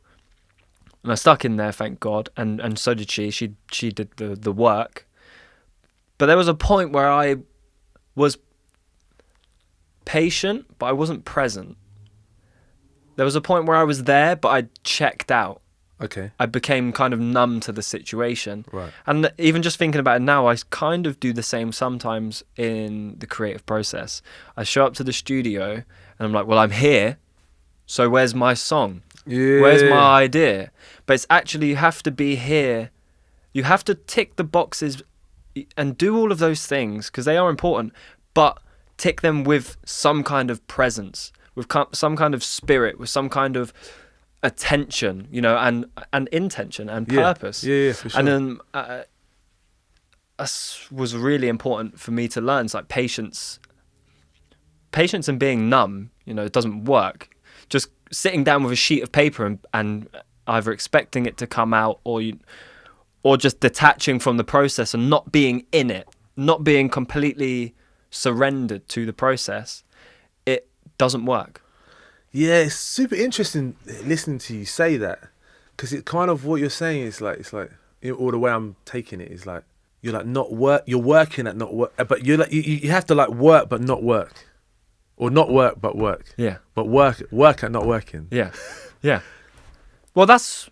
And I stuck in there, thank God. And so did she. She did the work. But there was a point where I was patient, but I wasn't present. There was a point where I was there, but I checked out. Okay. I became kind of numb to the situation. Right. And even just thinking about it now, I kind of do the same sometimes in the creative process. I show up to the studio and I'm like, well, I'm here, so where's my song? Yeah. Where's my idea? But it's actually, you have to be here. You have to tick the boxes and do all of those things, because they are important, but tick them with some kind of presence, with some kind of spirit, with some kind of attention, and intention and purpose. Yeah, for sure. And then was really important for me to learn. It's like patience and being numb, it doesn't work. Just sitting down with a sheet of paper and either expecting it to come out, or just detaching from the process and not being in it, not being completely surrendered to the process, it doesn't work. Yeah, it's super interesting listening to you say that, because it kind of, what you're saying is like, it's like, or the way I'm taking it is like, you're like not work, you're working at not work, but you're like, you have to like work but not work, or not work but work. Yeah. But work at not working. Yeah. Yeah. Well, that's,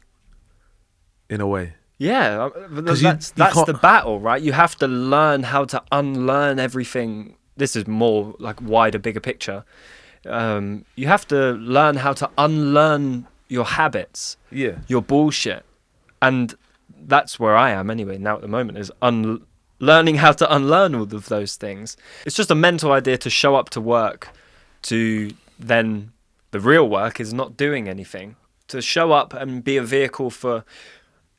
in a way. Yeah, that's the battle, right? You have to learn how to unlearn everything. This is more like wider, bigger picture. You have to learn how to unlearn your habits, your bullshit. And that's where I am anyway now at the moment, is learning how to unlearn all of those things. It's just a mental idea to show up to work, to then the real work is not doing anything. To show up and be a vehicle for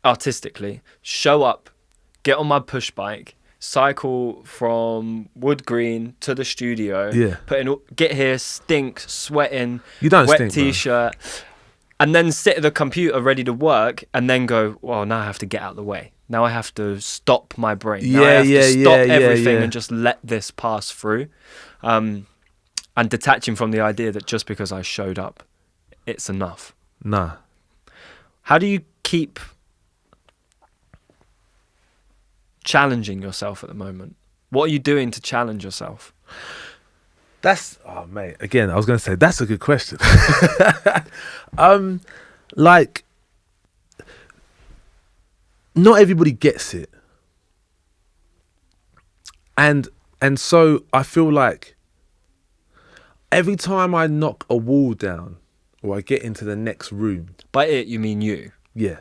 artistically, show up, get on my push bike, cycle from Wood Green to the studio, get here, stink, sweating, you don't wet stink, t-shirt, and then sit at the computer ready to work, and then go, well, now I have to get out of the way. Now I have to stop my brain. Now I have to stop everything and just let this pass through. And detaching from the idea that just because I showed up, it's enough. Nah. How do you keep challenging yourself at the moment? What are you doing to challenge yourself? Oh mate, again, I was going to say that's a good question. Like, not everybody gets it, and so I feel like every time I knock a wall down or I get into the next room, by it you mean you? Yeah,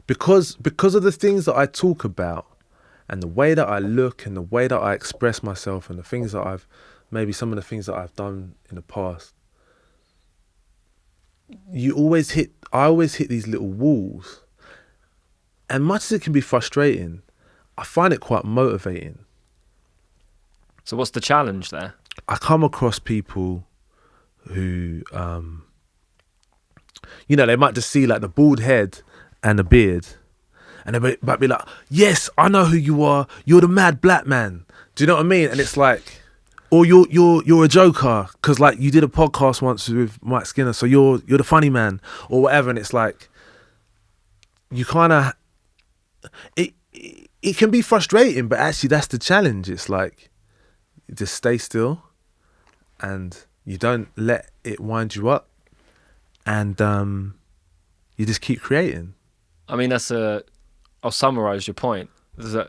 because of the things that I talk about and the way that I look and the way that I express myself and the things that maybe some of the things that I've done in the past, I always hit these little walls. And much as it can be frustrating, I find it quite motivating. So what's the challenge there? I come across people who, they might just see like the bald head and the beard, and they might be like, yes, I know who you are. You're the mad black man. Do you know what I mean? And it's like, or you're a joker because like you did a podcast once with Mike Skinner, so you're the funny man or whatever. And it's like, you kind of, it can be frustrating, but actually that's the challenge. It's like, you just stay still and you don't let it wind you up, and you just keep creating. I mean, I'll summarize your point. Is that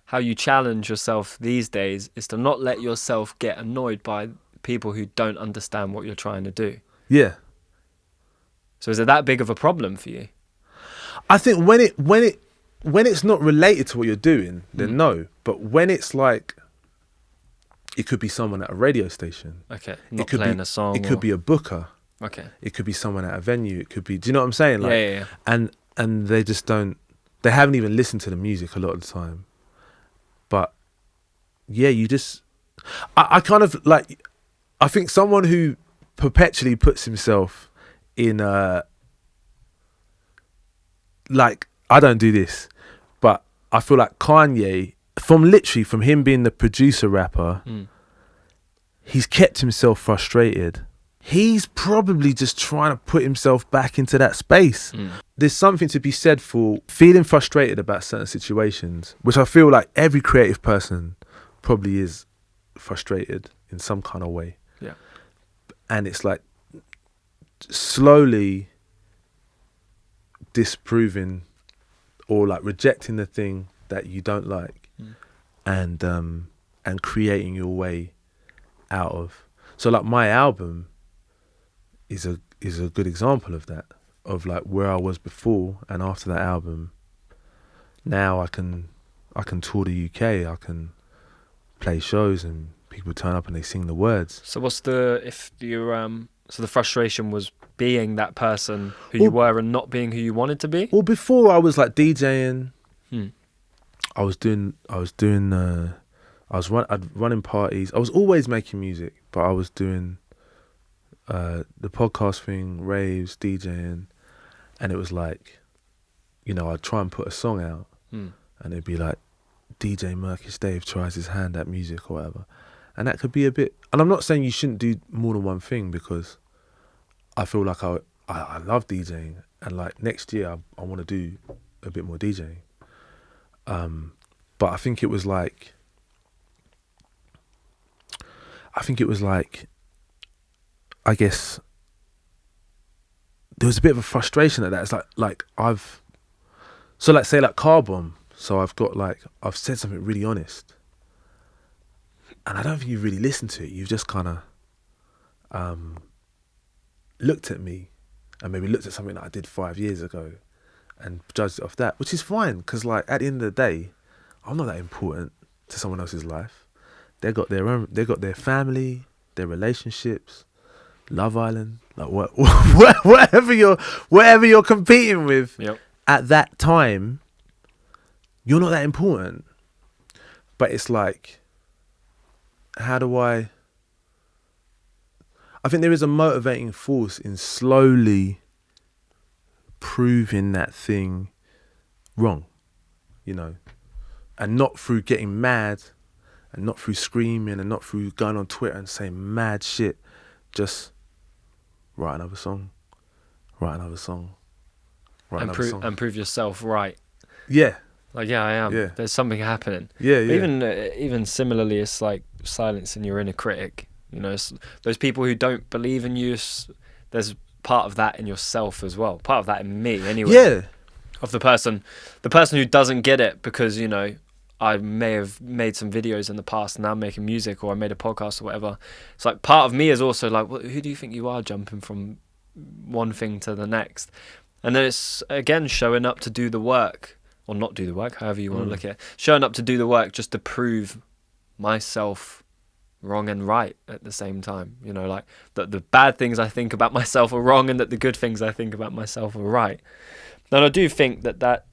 how you challenge yourself these days is to not let yourself get annoyed by people who don't understand what you're trying to do. Yeah. So is it that big of a problem for you? I think when it's not related to what you're doing, then no. But when it's like, it could be someone at a radio station. Okay. Not playing a song. It could be a booker. Okay. It could be someone at a venue. It could be, do you know what I'm saying? Like, yeah. And they just they haven't even listened to the music a lot of the time. But yeah, I kind of like, I think someone who perpetually puts himself in like, I don't do this, but I feel like Kanye, from him being the producer rapper, he's kept himself frustrated. He's probably just trying to put himself back into that space. There's something to be said for feeling frustrated about certain situations, which I feel like every creative person probably is frustrated in some kind of way. Yeah. And it's like slowly disproving or like rejecting the thing that you don't like, and creating your way out of. So like my album is a good example of that, of like where I was before and after that album. Now I can tour the UK, I can play shows and people turn up and they sing the words. So so the frustration was being that person who you were and not being who you wanted to be? Well, before I was like DJing. I'd running parties. I was always making music, but I was doing the podcast thing, raves, DJing, and it was like, I'd try and put a song out, and it'd be like, DJ Murkage Dave tries his hand at music or whatever, and that could be a bit. And I'm not saying you shouldn't do more than one thing, because I feel like I love DJing, and like next year I want to do a bit more DJing. But I think it was like, I guess there was a bit of a frustration at that. It's like say like Car Bomb. So I've said something really honest, and I don't think you've really listened to it. You've just kind of looked at me and maybe looked at something that I did 5 years ago and judged it off that, which is fine, because like at the end of the day, I'm not that important to someone else's life. They got their family, their relationships, Love Island, like whatever you're competing with. Yep. at that time, you're not that important. But it's like, how do I think there is a motivating force in slowly proving that thing wrong, you know, and not through getting mad and not through screaming and not through going on Twitter and saying mad shit. Just write another song, and prove yourself right. Yeah. Like, yeah, I am. Yeah. There's something happening. Yeah, yeah. Even similarly, it's like silencing your inner critic. You know, it's those people who don't believe in you. There's part of that in yourself as well. Part of that in me, anyway. Yeah. Of the person who doesn't get it because, you know, I may have made some videos in the past and now I'm making music, or I made a podcast or whatever. It's like part of me is also like, well, who do you think you are, jumping from one thing to the next? And then it's again showing up to do the work. Or not do the work, however you want to look at it. Showing up to do the work just to prove myself wrong and right at the same time. You know, like that the bad things I think about myself are wrong and that the good things I think about myself are right. And I do think that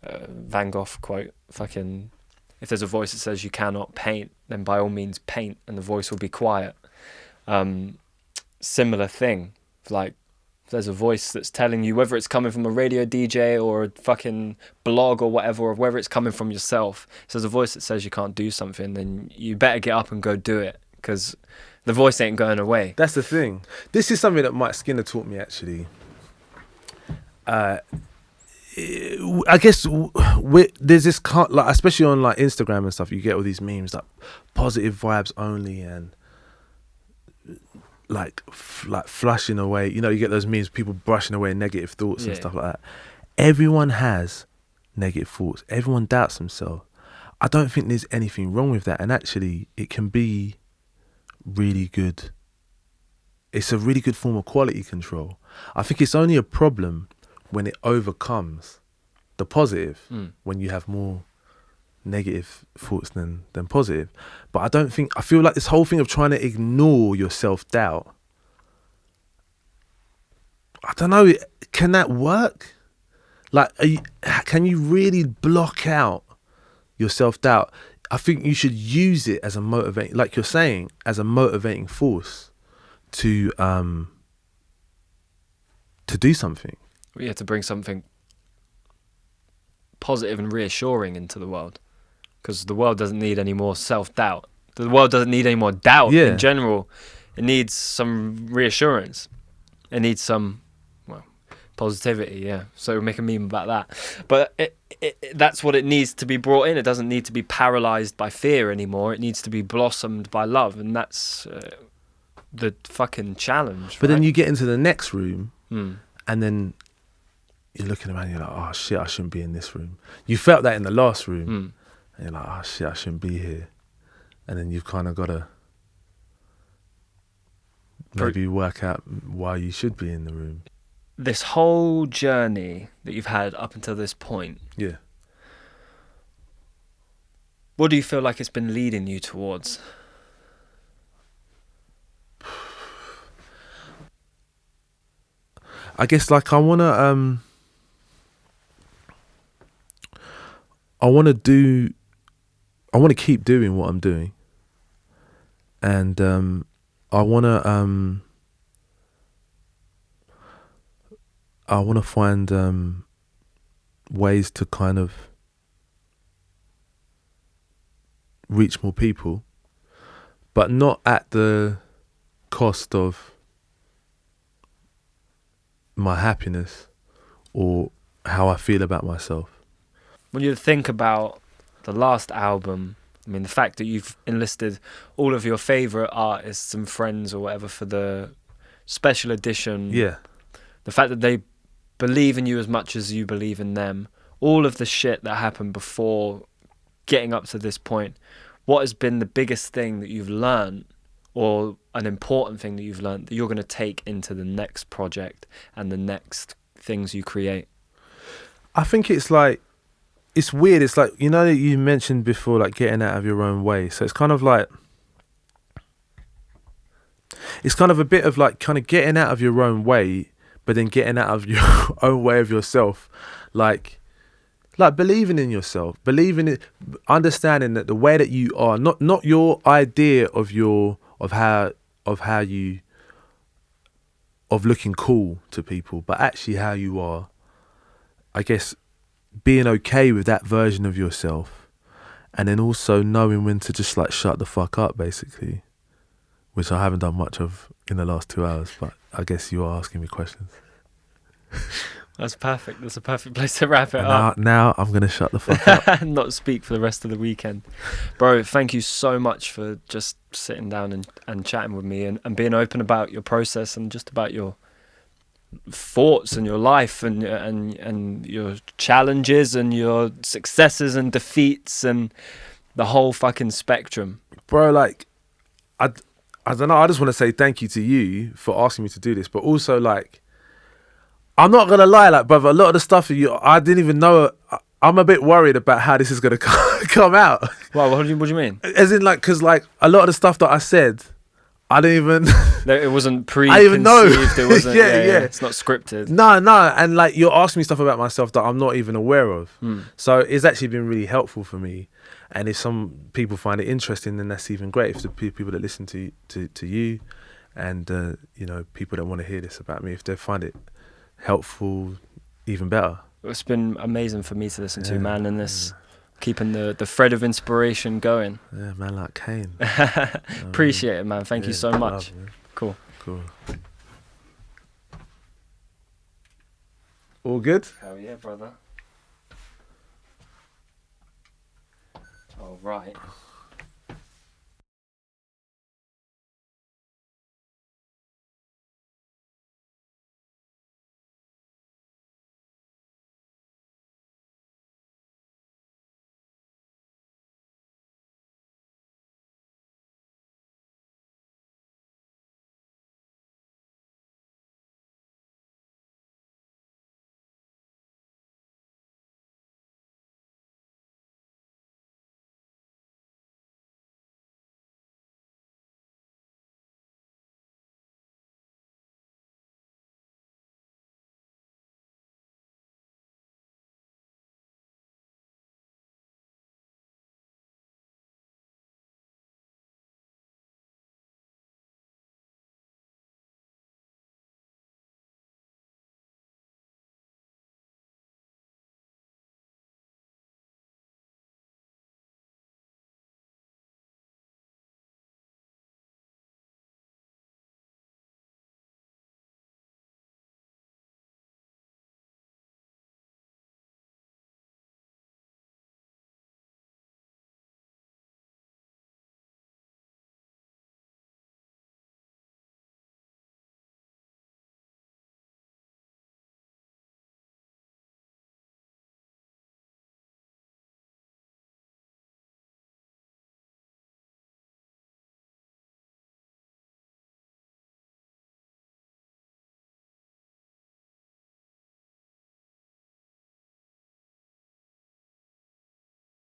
Van Gogh quote, fucking, if there's a voice that says you cannot paint, then by all means paint and the voice will be quiet. Similar thing, like, there's a voice that's telling you, whether it's coming from a radio DJ or a fucking blog or whatever, or whether it's coming from yourself. So there's a voice that says you can't do something, then you better get up and go do it, because the voice ain't going away. That's the thing. This is something that Mike Skinner taught me, actually. I guess there's this, like, especially on like Instagram and stuff, you get all these memes like positive vibes only and like flushing away, you know, you get those memes, people brushing away negative thoughts and stuff like that. Everyone has negative thoughts. Everyone doubts themselves. I don't think there's anything wrong with that, and actually it can be really good. It's a really good form of quality control. I think it's only a problem when it overcomes the positive, when you have more negative thoughts than positive. But I feel like this whole thing of trying to ignore your self-doubt, I don't know, can that work? Like, can you really block out your self-doubt? I think you should use it as a motivating, like you're saying, as a motivating force to do something. We have to bring something positive and reassuring into the world. Because the world doesn't need any more self-doubt. The world doesn't need any more doubt in general. It needs some reassurance. It needs some, well, positivity, yeah. So we'll make a meme about that. But that's what it needs to be brought in. It doesn't need to be paralysed by fear anymore. It needs to be blossomed by love. And that's the fucking challenge. But then you get into the next room and then you're looking around and you're like, oh shit, I shouldn't be in this room. You felt that in the last room. And you're like, oh shit, I shouldn't be here. And then you've kind of got to maybe work out why you should be in the room. This whole journey that you've had up until this point. Yeah. What do you feel like it's been leading you towards? I guess like I want to keep doing what I'm doing, and I want to find ways to kind of reach more people, but not at the cost of my happiness or how I feel about myself. When you think about the last album, I mean, the fact that you've enlisted all of your favourite artists and friends or whatever for the special edition. Yeah. The fact that they believe in you as much as you believe in them. All of the shit that happened before getting up to this point. What has been the biggest thing that you've learned, or an important thing that you've learned that you're going to take into the next project and the next things you create? I think it's like, it's weird. It's like, you know, you mentioned before, like getting out of your own way. So it's kind of like, it's kind of a bit of like kind of getting out of your own way, but then getting out of your own way of yourself, like believing in yourself, believing it, understanding that the way that you are, not your idea of looking cool to people, but actually how you are. I guess being okay with that version of yourself, and then also knowing when to just like shut the fuck up, basically, which I haven't done much of in the last 2 hours, but I guess you are asking me questions. That's perfect. That's a perfect place to wrap it up. Now I'm going to shut the fuck up. And not speak for the rest of the weekend. Bro, thank you so much for just sitting down and chatting with me and being open about your process and just about your thoughts and your life and your challenges and your successes and defeats and the whole fucking spectrum. Bro, like, I don't know. I just want to say thank you to you for asking me to do this, but also like, I'm not gonna lie, like, brother, a lot of the stuff I didn't even know. I'm a bit worried about how this is gonna come out. Well, what do you mean? As in, like, because like a lot of the stuff that I said, I didn't even. No, it wasn't preconceived. I didn't even know. It wasn't. yeah. It's not scripted. No, and like you're asking me stuff about myself that I'm not even aware of. So it's actually been really helpful for me. And if some people find it interesting, then that's even great. If the people that listen to you, and you know, people that want to hear this about me, if they find it helpful, even better. It's been amazing for me to listen to, man, and this keeping the thread of inspiration going. Yeah, man, like Kane. Appreciate it, man. Thank you so much. Cool. All good? Hell yeah, brother. All right.